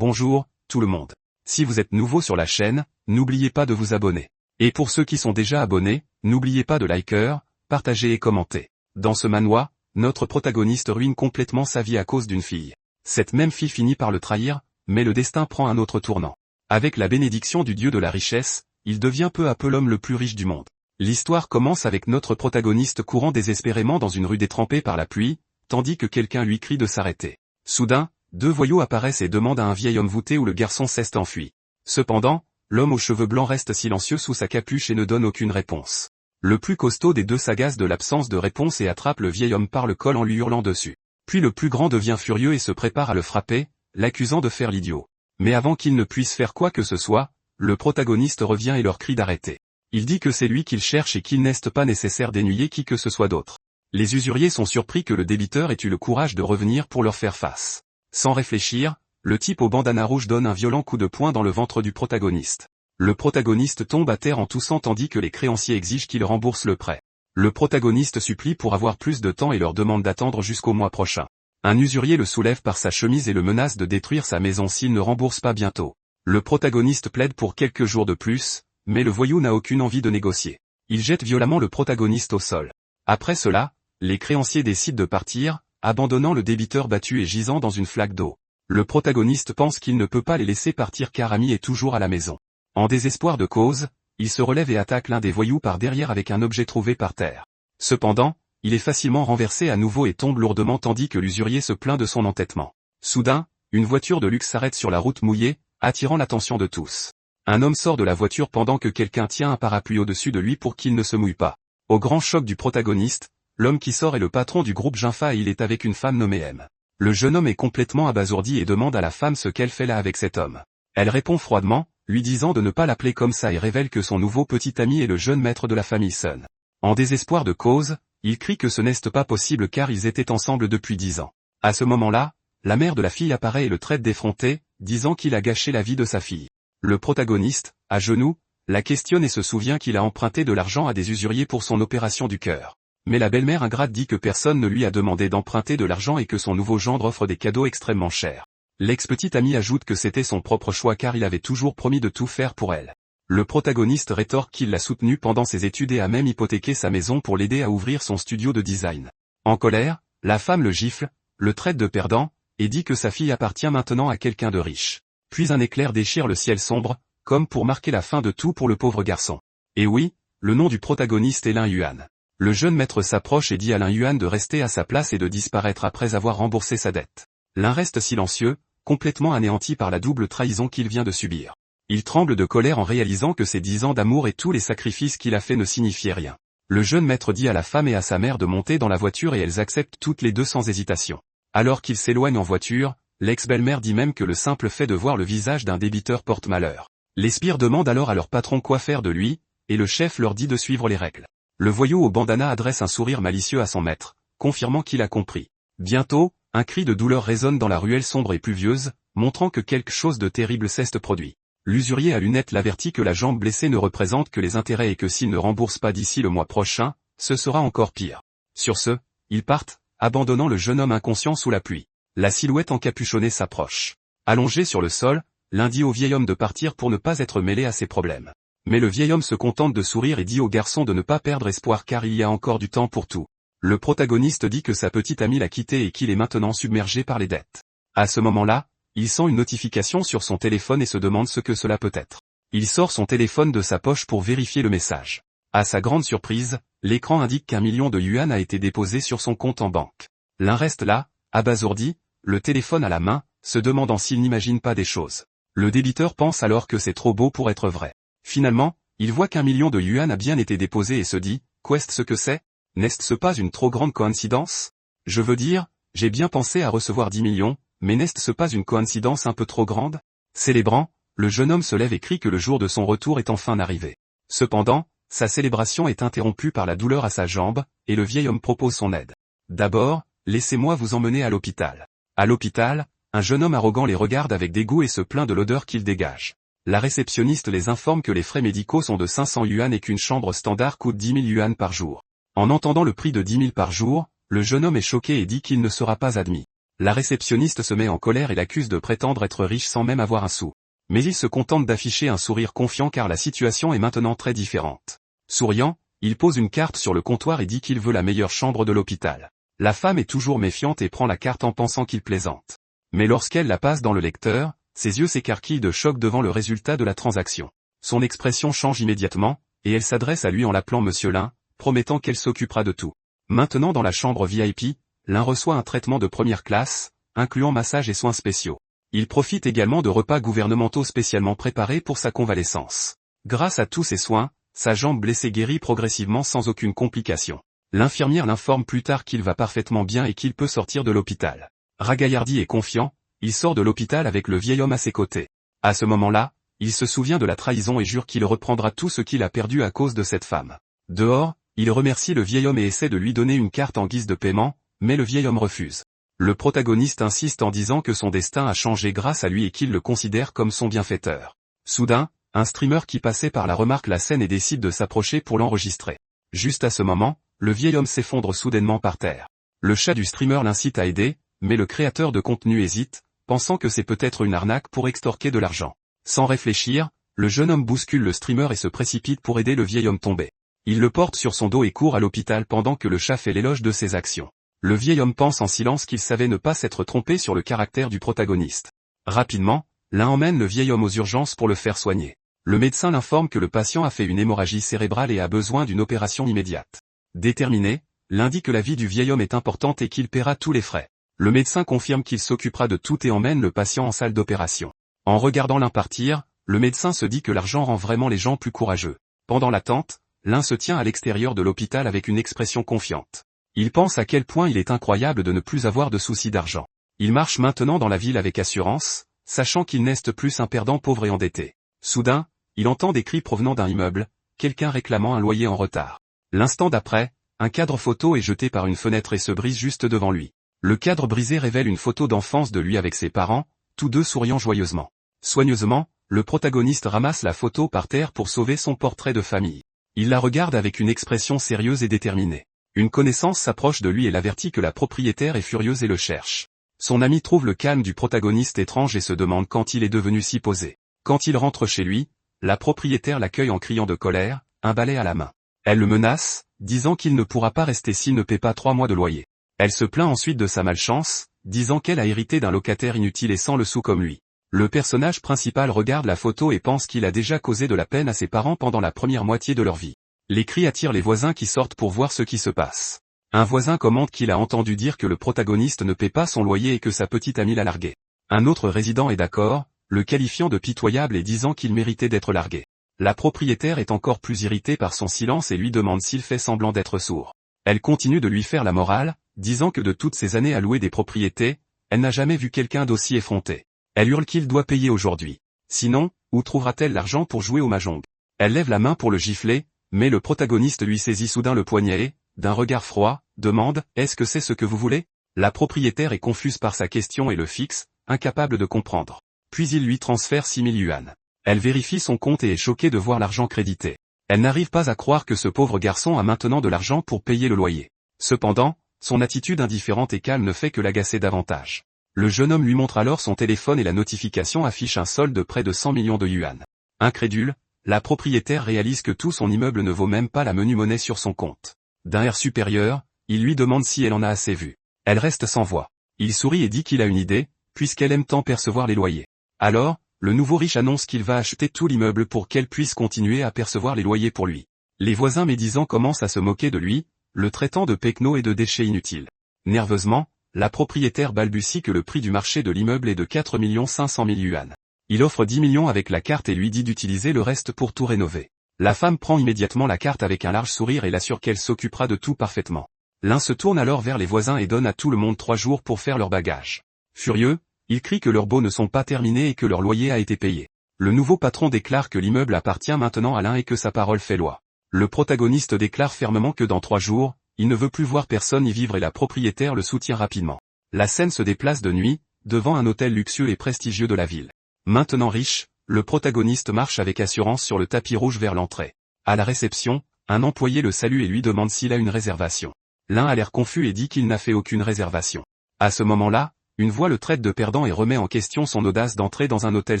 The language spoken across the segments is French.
Bonjour, tout le monde. Si vous êtes nouveau sur la chaîne, n'oubliez pas de vous abonner. Et pour ceux qui sont déjà abonnés, n'oubliez pas de liker, partager et commenter. Dans ce manhwa, notre protagoniste ruine complètement sa vie à cause d'une fille. Cette même fille finit par le trahir, mais le destin prend un autre tournant. Avec la bénédiction du dieu de la richesse, il devient peu à peu l'homme le plus riche du monde. L'histoire commence avec notre protagoniste courant désespérément dans une rue détrempée par la pluie, tandis que quelqu'un lui crie de s'arrêter. Soudain, deux voyous apparaissent et demandent à un vieil homme voûté où le garçon s'est enfui. Cependant, l'homme aux cheveux blancs reste silencieux sous sa capuche et ne donne aucune réponse. Le plus costaud des deux s'agace de l'absence de réponse et attrape le vieil homme par le col en lui hurlant dessus. Puis le plus grand devient furieux et se prépare à le frapper, l'accusant de faire l'idiot. Mais avant qu'il ne puisse faire quoi que ce soit, le protagoniste revient et leur crie d'arrêter. Il dit que c'est lui qu'il cherche et qu'il n'est pas nécessaire d'énuyer qui que ce soit d'autre. Les usuriers sont surpris que le débiteur ait eu le courage de revenir pour leur faire face. Sans réfléchir, le type au bandana rouge donne un violent coup de poing dans le ventre du protagoniste. Le protagoniste tombe à terre en toussant tandis que les créanciers exigent qu'il rembourse le prêt. Le protagoniste supplie pour avoir plus de temps et leur demande d'attendre jusqu'au mois prochain. Un usurier le soulève par sa chemise et le menace de détruire sa maison s'il ne rembourse pas bientôt. Le protagoniste plaide pour quelques jours de plus, mais le voyou n'a aucune envie de négocier. Il jette violemment le protagoniste au sol. Après cela, les créanciers décident de partir, abandonnant le débiteur battu et gisant dans une flaque d'eau. Le protagoniste pense qu'il ne peut pas les laisser partir car Ami est toujours à la maison. En désespoir de cause, il se relève et attaque l'un des voyous par derrière avec un objet trouvé par terre. Cependant, il est facilement renversé à nouveau et tombe lourdement tandis que l'usurier se plaint de son entêtement. Soudain, une voiture de luxe s'arrête sur la route mouillée, attirant l'attention de tous. Un homme sort de la voiture pendant que quelqu'un tient un parapluie au-dessus de lui pour qu'il ne se mouille pas. Au grand choc du protagoniste, l'homme qui sort est le patron du groupe Jinfa et il est avec une femme nommée M. Le jeune homme est complètement abasourdi et demande à la femme ce qu'elle fait là avec cet homme. Elle répond froidement, lui disant de ne pas l'appeler comme ça et révèle que son nouveau petit ami est le jeune maître de la famille Sun. En désespoir de cause, il crie que ce n'est pas possible car ils étaient ensemble depuis 10 ans. À ce moment-là, la mère de la fille apparaît et le traite d'effronté, disant qu'il a gâché la vie de sa fille. Le protagoniste, à genoux, la questionne et se souvient qu'il a emprunté de l'argent à des usuriers pour son opération du cœur. Mais la belle-mère ingrate dit que personne ne lui a demandé d'emprunter de l'argent et que son nouveau gendre offre des cadeaux extrêmement chers. L'ex-petit ami ajoute que c'était son propre choix car il avait toujours promis de tout faire pour elle. Le protagoniste rétorque qu'il l'a soutenu pendant ses études et a même hypothéqué sa maison pour l'aider à ouvrir son studio de design. En colère, la femme le gifle, le traite de perdant, et dit que sa fille appartient maintenant à quelqu'un de riche. Puis un éclair déchire le ciel sombre, comme pour marquer la fin de tout pour le pauvre garçon. Et oui, le nom du protagoniste est Lin Yuan. Le jeune maître s'approche et dit à Lin Yuan de rester à sa place et de disparaître après avoir remboursé sa dette. Lin reste silencieux, complètement anéanti par la double trahison qu'il vient de subir. Il tremble de colère en réalisant que ses 10 ans d'amour et tous les sacrifices qu'il a fait ne signifiaient rien. Le jeune maître dit à la femme et à sa mère de monter dans la voiture et elles acceptent toutes les deux sans hésitation. Alors qu'ils s'éloignent en voiture, l'ex-belle-mère dit même que le simple fait de voir le visage d'un débiteur porte malheur. Les sbires demandent alors à leur patron quoi faire de lui, et le chef leur dit de suivre les règles. Le voyou au bandana adresse un sourire malicieux à son maître, confirmant qu'il a compris. Bientôt, un cri de douleur résonne dans la ruelle sombre et pluvieuse, montrant que quelque chose de terrible s'est produit. L'usurier à lunettes l'avertit que la jambe blessée ne représente que les intérêts et que s'il ne rembourse pas d'ici le mois prochain, ce sera encore pire. Sur ce, ils partent, abandonnant le jeune homme inconscient sous la pluie. La silhouette encapuchonnée s'approche. Allongé sur le sol, l'un dit au vieil homme de partir pour ne pas être mêlé à ses problèmes. Mais le vieil homme se contente de sourire et dit au garçon de ne pas perdre espoir car il y a encore du temps pour tout. Le protagoniste dit que sa petite amie l'a quitté et qu'il est maintenant submergé par les dettes. À ce moment-là, il sent une notification sur son téléphone et se demande ce que cela peut être. Il sort son téléphone de sa poche pour vérifier le message. À sa grande surprise, l'écran indique qu'1 million de yuan a été déposé sur son compte en banque. L'un reste là, abasourdi, le téléphone à la main, se demandant s'il n'imagine pas des choses. Le débiteur pense alors que c'est trop beau pour être vrai. Finalement, il voit qu'1 million de yuan a bien été déposé et se dit, qu'est-ce que c'est? N'est-ce pas une trop grande coïncidence? Je veux dire, j'ai bien pensé à recevoir 10 millions, mais n'est-ce pas une coïncidence un peu trop grande? Célébrant, le jeune homme se lève et crie que le jour de son retour est enfin arrivé. Cependant, sa célébration est interrompue par la douleur à sa jambe, et le vieil homme propose son aide. D'abord, laissez-moi vous emmener à l'hôpital. À l'hôpital, un jeune homme arrogant les regarde avec dégoût et se plaint de l'odeur qu'il dégage. La réceptionniste les informe que les frais médicaux sont de 500 yuan et qu'une chambre standard coûte 10 000 yuan par jour. En entendant le prix de 10 000 par jour, le jeune homme est choqué et dit qu'il ne sera pas admis. La réceptionniste se met en colère et l'accuse de prétendre être riche sans même avoir un sou. Mais il se contente d'afficher un sourire confiant car la situation est maintenant très différente. Souriant, il pose une carte sur le comptoir et dit qu'il veut la meilleure chambre de l'hôpital. La femme est toujours méfiante et prend la carte en pensant qu'il plaisante. Mais lorsqu'elle la passe dans le lecteur, ses yeux s'écarquillent de choc devant le résultat de la transaction. Son expression change immédiatement, et elle s'adresse à lui en l'appelant Monsieur Lin, promettant qu'elle s'occupera de tout. Maintenant dans la chambre VIP, Lin reçoit un traitement de première classe, incluant massage et soins spéciaux. Il profite également de repas gouvernementaux spécialement préparés pour sa convalescence. Grâce à tous ces soins, sa jambe blessée guérit progressivement sans aucune complication. L'infirmière l'informe plus tard qu'il va parfaitement bien et qu'il peut sortir de l'hôpital. Ragaillardi et confiant, il sort de l'hôpital avec le vieil homme à ses côtés. À ce moment-là, il se souvient de la trahison et jure qu'il reprendra tout ce qu'il a perdu à cause de cette femme. Dehors, il remercie le vieil homme et essaie de lui donner une carte en guise de paiement, mais le vieil homme refuse. Le protagoniste insiste en disant que son destin a changé grâce à lui et qu'il le considère comme son bienfaiteur. Soudain, un streamer qui passait par là remarque la scène et décide de s'approcher pour l'enregistrer. Juste à ce moment, le vieil homme s'effondre soudainement par terre. Le chat du streamer l'incite à aider, mais le créateur de contenu hésite, pensant que c'est peut-être une arnaque pour extorquer de l'argent. Sans réfléchir, le jeune homme bouscule le streamer et se précipite pour aider le vieil homme tombé. Il le porte sur son dos et court à l'hôpital pendant que le chat fait l'éloge de ses actions. Le vieil homme pense en silence qu'il savait ne pas s'être trompé sur le caractère du protagoniste. Rapidement, Lin emmène le vieil homme aux urgences pour le faire soigner. Le médecin l'informe que le patient a fait une hémorragie cérébrale et a besoin d'une opération immédiate. Déterminé, Lin dit que la vie du vieil homme est importante et qu'il paiera tous les frais. Le médecin confirme qu'il s'occupera de tout et emmène le patient en salle d'opération. En regardant Lin partir, le médecin se dit que l'argent rend vraiment les gens plus courageux. Pendant l'attente, Lin se tient à l'extérieur de l'hôpital avec une expression confiante. Il pense à quel point il est incroyable de ne plus avoir de soucis d'argent. Il marche maintenant dans la ville avec assurance, sachant qu'il n'est plus un perdant pauvre et endetté. Soudain, il entend des cris provenant d'un immeuble, quelqu'un réclamant un loyer en retard. L'instant d'après, un cadre photo est jeté par une fenêtre et se brise juste devant lui. Le cadre brisé révèle une photo d'enfance de lui avec ses parents, tous deux souriant joyeusement. Soigneusement, le protagoniste ramasse la photo par terre pour sauver son portrait de famille. Il la regarde avec une expression sérieuse et déterminée. Une connaissance s'approche de lui et l'avertit que la propriétaire est furieuse et le cherche. Son ami trouve le calme du protagoniste étrange et se demande quand il est devenu si posé. Quand il rentre chez lui, la propriétaire l'accueille en criant de colère, un balai à la main. Elle le menace, disant qu'il ne pourra pas rester s'il ne paie pas 3 mois de loyer. Elle se plaint ensuite de sa malchance, disant qu'elle a hérité d'un locataire inutile et sans le sou comme lui. Le personnage principal regarde la photo et pense qu'il a déjà causé de la peine à ses parents pendant la première moitié de leur vie. Les cris attirent les voisins qui sortent pour voir ce qui se passe. Un voisin commente qu'il a entendu dire que le protagoniste ne paie pas son loyer et que sa petite amie l'a largué. Un autre résident est d'accord, le qualifiant de pitoyable et disant qu'il méritait d'être largué. La propriétaire est encore plus irritée par son silence et lui demande s'il fait semblant d'être sourd. Elle continue de lui faire la morale, disant que de toutes ces années à louer des propriétés, elle n'a jamais vu quelqu'un d'aussi effronté. Elle hurle qu'il doit payer aujourd'hui. Sinon, où trouvera-t-elle l'argent pour jouer au mahjong? Elle lève la main pour le gifler, mais le protagoniste lui saisit soudain le poignet et, d'un regard froid, demande « Est-ce que c'est ce que vous voulez ?» La propriétaire est confuse par sa question et le fixe, incapable de comprendre. Puis il lui transfère 6000 yuan. Elle vérifie son compte et est choquée de voir l'argent crédité. Elle n'arrive pas à croire que ce pauvre garçon a maintenant de l'argent pour payer le loyer. Cependant, son attitude indifférente et calme ne fait que l'agacer davantage. Le jeune homme lui montre alors son téléphone et la notification affiche un solde de près de 100 millions de yuan. Incrédule, la propriétaire réalise que tout son immeuble ne vaut même pas la menue monnaie sur son compte. D'un air supérieur, il lui demande si elle en a assez vu. Elle reste sans voix. Il sourit et dit qu'il a une idée, puisqu'elle aime tant percevoir les loyers. Alors, le nouveau riche annonce qu'il va acheter tout l'immeuble pour qu'elle puisse continuer à percevoir les loyers pour lui. Les voisins médisants commencent à se moquer de lui, le traitant de pecno et de déchets inutiles. Nerveusement, la propriétaire balbutie que le prix du marché de l'immeuble est de 4 500 000 yuan. Il offre 10 millions avec la carte et lui dit d'utiliser le reste pour tout rénover. La femme prend immédiatement la carte avec un large sourire et l'assure qu'elle s'occupera de tout parfaitement. L'un se tourne alors vers les voisins et donne à tout le monde 3 jours pour faire leur bagage. Furieux, ils crient que leurs baux ne sont pas terminés et que leur loyer a été payé. Le nouveau patron déclare que l'immeuble appartient maintenant à l'un et que sa parole fait loi. Le protagoniste déclare fermement que dans 3 jours, il ne veut plus voir personne y vivre et la propriétaire le soutient rapidement. La scène se déplace de nuit, devant un hôtel luxueux et prestigieux de la ville. Maintenant riche, le protagoniste marche avec assurance sur le tapis rouge vers l'entrée. À la réception, un employé le salue et lui demande s'il a une réservation. L'un a l'air confus et dit qu'il n'a fait aucune réservation. À ce moment-là, une voix le traite de perdant et remet en question son audace d'entrer dans un hôtel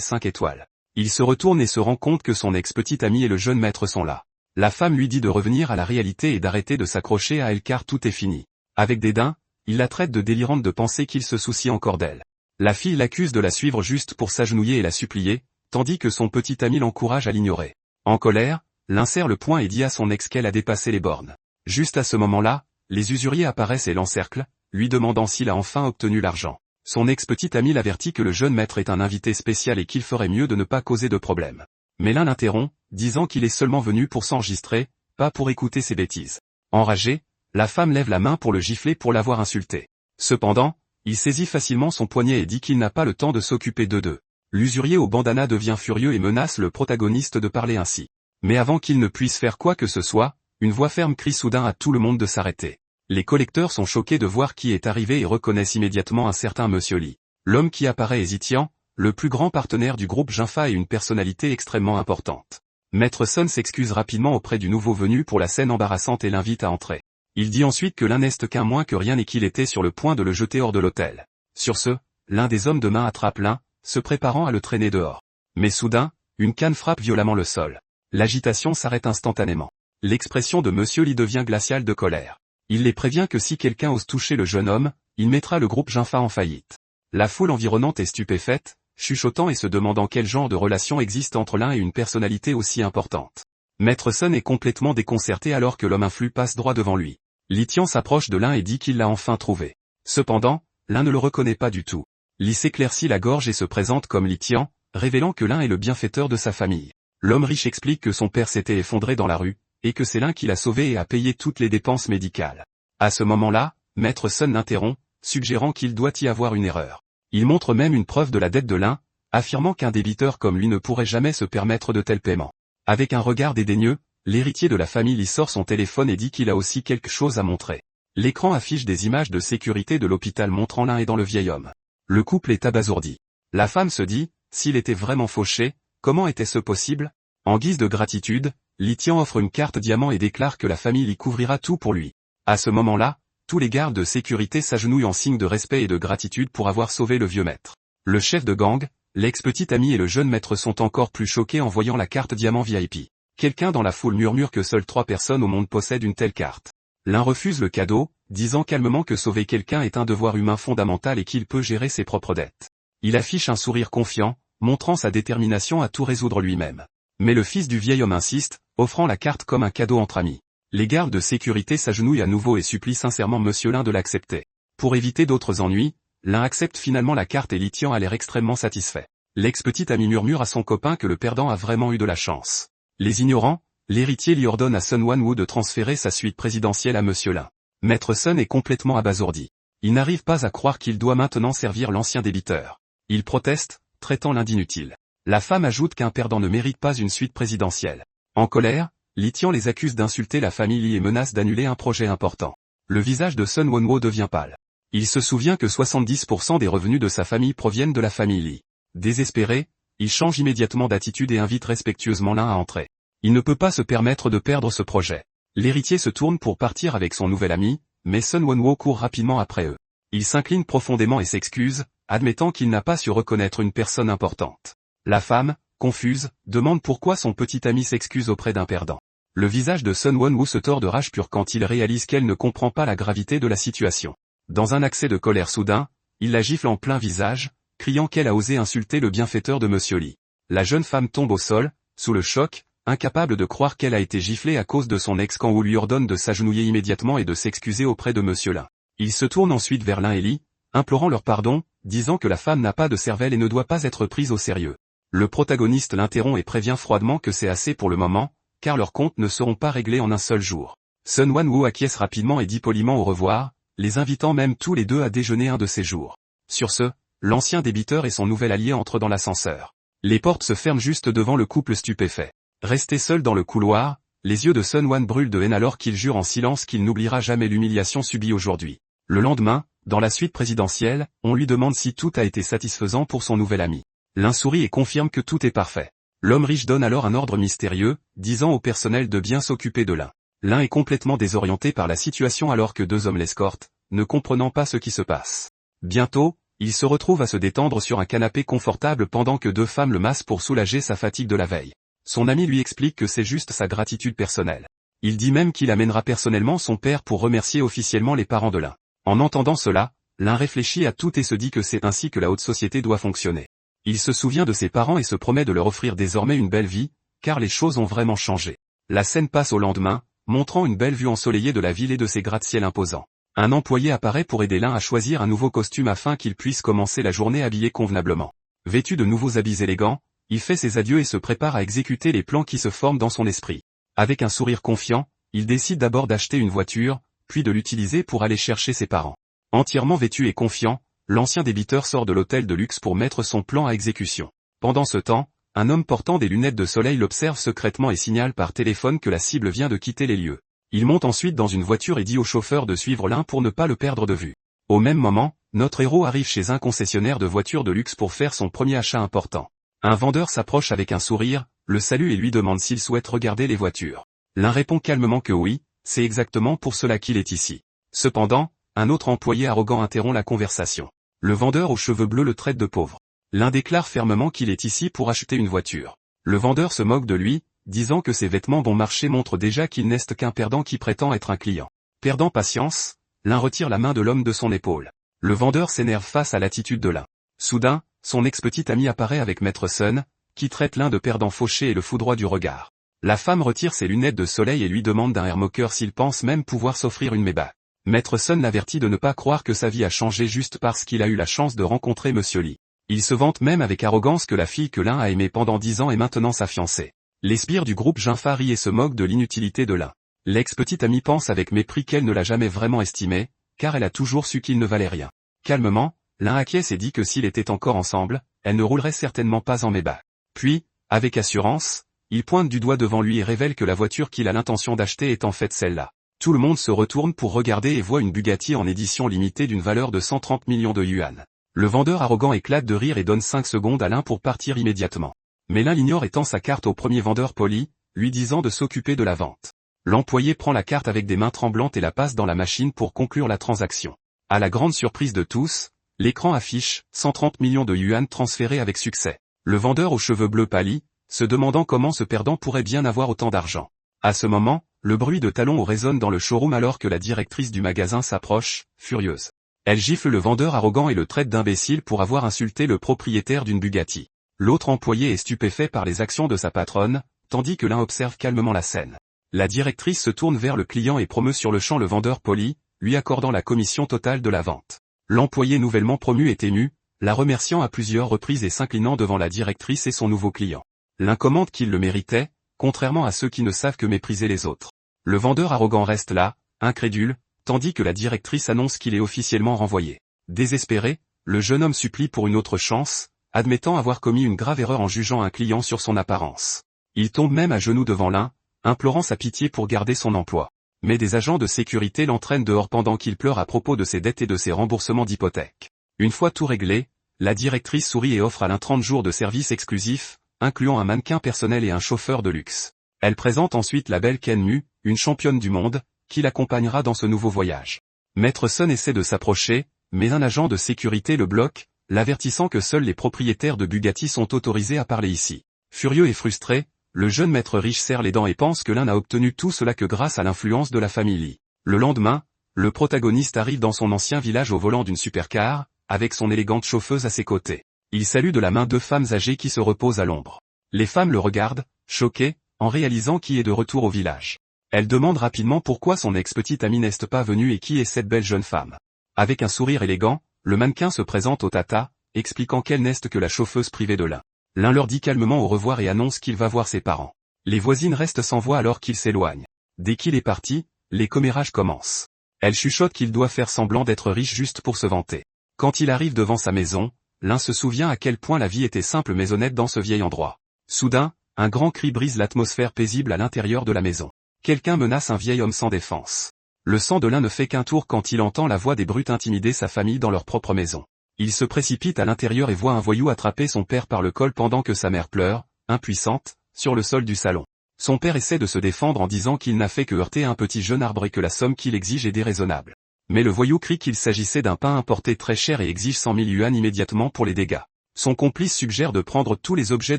5 étoiles. Il se retourne et se rend compte que son ex-petit ami et le jeune maître sont là. La femme lui dit de revenir à la réalité et d'arrêter de s'accrocher à elle car tout est fini. Avec dédain, il la traite de délirante de penser qu'il se soucie encore d'elle. La fille l'accuse de la suivre juste pour s'agenouiller et la supplier, tandis que son petit ami l'encourage à l'ignorer. En colère, l'un serre le poing et dit à son ex qu'elle a dépassé les bornes. Juste à ce moment-là, les usuriers apparaissent et l'encerclent, lui demandant s'il a enfin obtenu l'argent. Son ex-petit ami l'avertit que le jeune maître est un invité spécial et qu'il ferait mieux de ne pas causer de problème. Mais l'un l'interrompt, disant qu'il est seulement venu pour s'enregistrer, pas pour écouter ses bêtises. Enragée, la femme lève la main pour le gifler pour l'avoir insulté. Cependant, il saisit facilement son poignet et dit qu'il n'a pas le temps de s'occuper d'eux. L'usurier au bandana devient furieux et menace le protagoniste de parler ainsi. Mais avant qu'il ne puisse faire quoi que ce soit, une voix ferme crie soudain à tout le monde de s'arrêter. Les collecteurs sont choqués de voir qui est arrivé et reconnaissent immédiatement un certain Monsieur Lee. L'homme qui apparaît est Zitian, le plus grand partenaire du groupe Jinfa et une personnalité extrêmement importante. Maître Sun s'excuse rapidement auprès du nouveau venu pour la scène embarrassante et l'invite à entrer. Il dit ensuite que l'un n'est qu'un moins que rien et qu'il était sur le point de le jeter hors de l'hôtel. Sur ce, l'un des hommes de main attrape l'un, se préparant à le traîner dehors. Mais soudain, une canne frappe violemment le sol. L'agitation s'arrête instantanément. L'expression de Monsieur Lee devient glaciale de colère. Il les prévient que si quelqu'un ose toucher le jeune homme, il mettra le groupe Jinfa en faillite. La foule environnante est stupéfaite, chuchotant et se demandant quel genre de relation existe entre l'un et une personnalité aussi importante. Maître Sun est complètement déconcerté alors que l'homme influe passe droit devant lui. Litian s'approche de l'un et dit qu'il l'a enfin trouvé. Cependant, l'un ne le reconnaît pas du tout. Li s'éclaircit la gorge et se présente comme Litian, révélant que l'un est le bienfaiteur de sa famille. L'homme riche explique que son père s'était effondré dans la rue, et que c'est l'un qui l'a sauvé et a payé toutes les dépenses médicales. À ce moment-là, Maître Sun l'interrompt, suggérant qu'il doit y avoir une erreur. Il montre même une preuve de la dette de l'un, affirmant qu'un débiteur comme lui ne pourrait jamais se permettre de tels paiements. Avec un regard dédaigneux, l'héritier de la famille Lee sort son téléphone et dit qu'il a aussi quelque chose à montrer. L'écran affiche des images de sécurité de l'hôpital montrant l'un aidant le vieil homme. Le couple est abasourdi. La femme se dit, s'il était vraiment fauché, comment était-ce possible? En guise de gratitude, Litian offre une carte diamant et déclare que la famille Lee couvrira tout pour lui. À ce moment-là, tous les gardes de sécurité s'agenouillent en signe de respect et de gratitude pour avoir sauvé le vieux maître. Le chef de gang, l'ex-petit ami et le jeune maître sont encore plus choqués en voyant la carte diamant VIP. Quelqu'un dans la foule murmure que seules 3 personnes au monde possèdent une telle carte. L'un refuse le cadeau, disant calmement que sauver quelqu'un est un devoir humain fondamental et qu'il peut gérer ses propres dettes. Il affiche un sourire confiant, montrant sa détermination à tout résoudre lui-même. Mais le fils du vieil homme insiste, offrant la carte comme un cadeau entre amis. Les gardes de sécurité s'agenouillent à nouveau et supplient sincèrement Monsieur Lin de l'accepter. Pour éviter d'autres ennuis, l'un accepte finalement la carte et Litian a l'air extrêmement satisfait. L'ex-petit ami murmure à son copain que le perdant a vraiment eu de la chance. Les ignorants, l'héritier lui ordonne à Sun Wanwu de transférer sa suite présidentielle à Monsieur Lin. Maître Sun est complètement abasourdi. Il n'arrive pas à croire qu'il doit maintenant servir l'ancien débiteur. Il proteste, traitant l'un d'inutile. La femme ajoute qu'un perdant ne mérite pas une suite présidentielle. En colère, Litian les accuse d'insulter la famille Lee et menace d'annuler un projet important. Le visage de Sun Wanwu devient pâle. Il se souvient que 70% des revenus de sa famille proviennent de la famille Lee. Désespéré, il change immédiatement d'attitude et invite respectueusement l'un à entrer. Il ne peut pas se permettre de perdre ce projet. L'héritier se tourne pour partir avec son nouvel ami, mais Sun Wanwu court rapidement après eux. Il s'incline profondément et s'excuse, admettant qu'il n'a pas su reconnaître une personne importante. La femme, confuse, demande pourquoi son petit ami s'excuse auprès d'un perdant. Le visage de Sun Wanwu se tord de rage pure quand il réalise qu'elle ne comprend pas la gravité de la situation. Dans un accès de colère soudain, il la gifle en plein visage, criant qu'elle a osé insulter le bienfaiteur de Monsieur Lee. La jeune femme tombe au sol, sous le choc, incapable de croire qu'elle a été giflée à cause de son ex quand Wu lui ordonne de s'agenouiller immédiatement et de s'excuser auprès de Monsieur Lin. Il se tourne ensuite vers Lin et Lee, implorant leur pardon, disant que la femme n'a pas de cervelle et ne doit pas être prise au sérieux. Le protagoniste l'interrompt et prévient froidement que c'est assez pour le moment, car leurs comptes ne seront pas réglés en un seul jour. Sun Wanwu acquiesce rapidement et dit poliment au revoir, les invitant même tous les deux à déjeuner un de ces jours. Sur ce, l'ancien débiteur et son nouvel allié entrent dans l'ascenseur. Les portes se ferment juste devant le couple stupéfait. Resté seul dans le couloir, les yeux de Sun Wan brûlent de haine alors qu'il jure en silence qu'il n'oubliera jamais l'humiliation subie aujourd'hui. Le lendemain, dans la suite présidentielle, on lui demande si tout a été satisfaisant pour son nouvel ami. L'un sourit et confirme que tout est parfait. L'homme riche donne alors un ordre mystérieux, disant au personnel de bien s'occuper de l'un. L'un est complètement désorienté par la situation alors que 2 hommes l'escortent, ne comprenant pas ce qui se passe. Bientôt, Il se retrouve à se détendre sur un canapé confortable pendant que deux femmes le massent pour soulager sa fatigue de la veille. Son ami lui explique que c'est juste sa gratitude personnelle. Il dit même qu'il amènera personnellement son père pour remercier officiellement les parents de l'un. En entendant cela, l'un réfléchit à tout et se dit que c'est ainsi que la haute société doit fonctionner. Il se souvient de ses parents et se promet de leur offrir désormais une belle vie, car les choses ont vraiment changé. La scène passe au lendemain, montrant une belle vue ensoleillée de la ville et de ses gratte-ciel imposants. Un employé apparaît pour aider l'un à choisir un nouveau costume afin qu'il puisse commencer la journée habillé convenablement. Vêtu de nouveaux habits élégants, il fait ses adieux et se prépare à exécuter les plans qui se forment dans son esprit. Avec un sourire confiant, il décide d'abord d'acheter une voiture, puis de l'utiliser pour aller chercher ses parents. Entièrement vêtu et confiant, l'ancien débiteur sort de l'hôtel de luxe pour mettre son plan à exécution. Pendant ce temps, un homme portant des lunettes de soleil l'observe secrètement et signale par téléphone que la cible vient de quitter les lieux. Il monte ensuite dans une voiture et dit au chauffeur de suivre l'un pour ne pas le perdre de vue. Au même moment, notre héros arrive chez un concessionnaire de voitures de luxe pour faire son premier achat important. Un vendeur s'approche avec un sourire, le salue et lui demande s'il souhaite regarder les voitures. L'un répond calmement que oui, c'est exactement pour cela qu'il est ici. Cependant, un autre employé arrogant interrompt la conversation. Le vendeur aux cheveux bleus le traite de pauvre. L'un déclare fermement qu'il est ici pour acheter une voiture. Le vendeur se moque de lui, disant que ses vêtements bon marché montrent déjà qu'il n'est qu'un perdant qui prétend être un client. Perdant patience, l'un retire la main de l'homme de son épaule. Le vendeur s'énerve face à l'attitude de l'un. Soudain, son ex-petit ami apparaît avec Maître Sun, qui traite l'un de perdant fauché et le foudroie du regard. La femme retire ses lunettes de soleil et lui demande d'un air moqueur s'il pense même pouvoir s'offrir une méba. Maître Sun l'avertit de ne pas croire que sa vie a changé juste parce qu'il a eu la chance de rencontrer Monsieur Lee. Il se vante même avec arrogance que la fille que l'un a aimée pendant 10 ans est maintenant sa fiancée. Les sbires du groupe Jinfa rient et se moquent de l'inutilité de l'un. L'ex-petite amie pense avec mépris qu'elle ne l'a jamais vraiment estimé, car elle a toujours su qu'il ne valait rien. Calmement, l'un acquiesce et dit que s'ils étaient encore ensemble, elle ne roulerait certainement pas en méba. Puis, avec assurance, il pointe du doigt devant lui et révèle que la voiture qu'il a l'intention d'acheter est en fait celle-là. Tout le monde se retourne pour regarder et voit une Bugatti en édition limitée d'une valeur de 130 millions de yuan. Le vendeur arrogant éclate de rire et donne 5 secondes à l'un pour partir immédiatement. Mais l'un l'ignore et tend sa carte au premier vendeur poli, lui disant de s'occuper de la vente. L'employé prend la carte avec des mains tremblantes et la passe dans la machine pour conclure la transaction. À la grande surprise de tous, l'écran affiche 130 millions de yuan transférés avec succès. Le vendeur aux cheveux bleus pâlit, se demandant comment ce perdant pourrait bien avoir autant d'argent. À ce moment, le bruit de talons résonne dans le showroom alors que la directrice du magasin s'approche, furieuse. Elle gifle le vendeur arrogant et le traite d'imbécile pour avoir insulté le propriétaire d'une Bugatti. L'autre employé est stupéfait par les actions de sa patronne, tandis que l'un observe calmement la scène. La directrice se tourne vers le client et promeut sur le champ le vendeur poli, lui accordant la commission totale de la vente. L'employé nouvellement promu est ému, la remerciant à plusieurs reprises et s'inclinant devant la directrice et son nouveau client. L'un commente qu'il le méritait, contrairement à ceux qui ne savent que mépriser les autres. Le vendeur arrogant reste là, incrédule, tandis que la directrice annonce qu'il est officiellement renvoyé. Désespéré, le jeune homme supplie pour une autre chance, admettant avoir commis une grave erreur en jugeant un client sur son apparence. Il tombe même à genoux devant l'un, implorant sa pitié pour garder son emploi. Mais des agents de sécurité l'entraînent dehors pendant qu'il pleure à propos de ses dettes et de ses remboursements d'hypothèque. Une fois tout réglé, la directrice sourit et offre à l'un 30 jours de services exclusifs, incluant un mannequin personnel et un chauffeur de luxe. Elle présente ensuite la belle Ken Mu, une championne du monde, qui l'accompagnera dans ce nouveau voyage. Maître Sun essaie de s'approcher, mais un agent de sécurité le bloque, l'avertissant que seuls les propriétaires de Bugatti sont autorisés à parler ici. Furieux et frustré, le jeune maître riche serre les dents et pense que l'un n'a obtenu tout cela que grâce à l'influence de la famille Lee. Le lendemain, le protagoniste arrive dans son ancien village au volant d'une supercar, avec son élégante chauffeuse à ses côtés. Il salue de la main deux femmes âgées qui se reposent à l'ombre. Les femmes le regardent, choquées, en réalisant qui est de retour au village. Elle demande rapidement pourquoi son ex-petite amie n'est pas venue et qui est cette belle jeune femme. Avec un sourire élégant, le mannequin se présente au tata, expliquant qu'elle n'est que la chauffeuse privée de l'un. L'un leur dit calmement au revoir et annonce qu'il va voir ses parents. Les voisines restent sans voix alors qu'il s'éloigne. Dès qu'il est parti, les commérages commencent. Elle chuchote qu'il doit faire semblant d'être riche juste pour se vanter. Quand il arrive devant sa maison, l'un se souvient à quel point la vie était simple mais honnête dans ce vieil endroit. Soudain, un grand cri brise l'atmosphère paisible à l'intérieur de la maison. Quelqu'un menace un vieil homme sans défense. Le sang de l'un ne fait qu'un tour quand il entend la voix des brutes intimider sa famille dans leur propre maison. Il se précipite à l'intérieur et voit un voyou attraper son père par le col pendant que sa mère pleure, impuissante, sur le sol du salon. Son père essaie de se défendre en disant qu'il n'a fait que heurter un petit jeune arbre et que la somme qu'il exige est déraisonnable. Mais le voyou crie qu'il s'agissait d'un pain importé très cher et exige 100 000 yuan immédiatement pour les dégâts. Son complice suggère de prendre tous les objets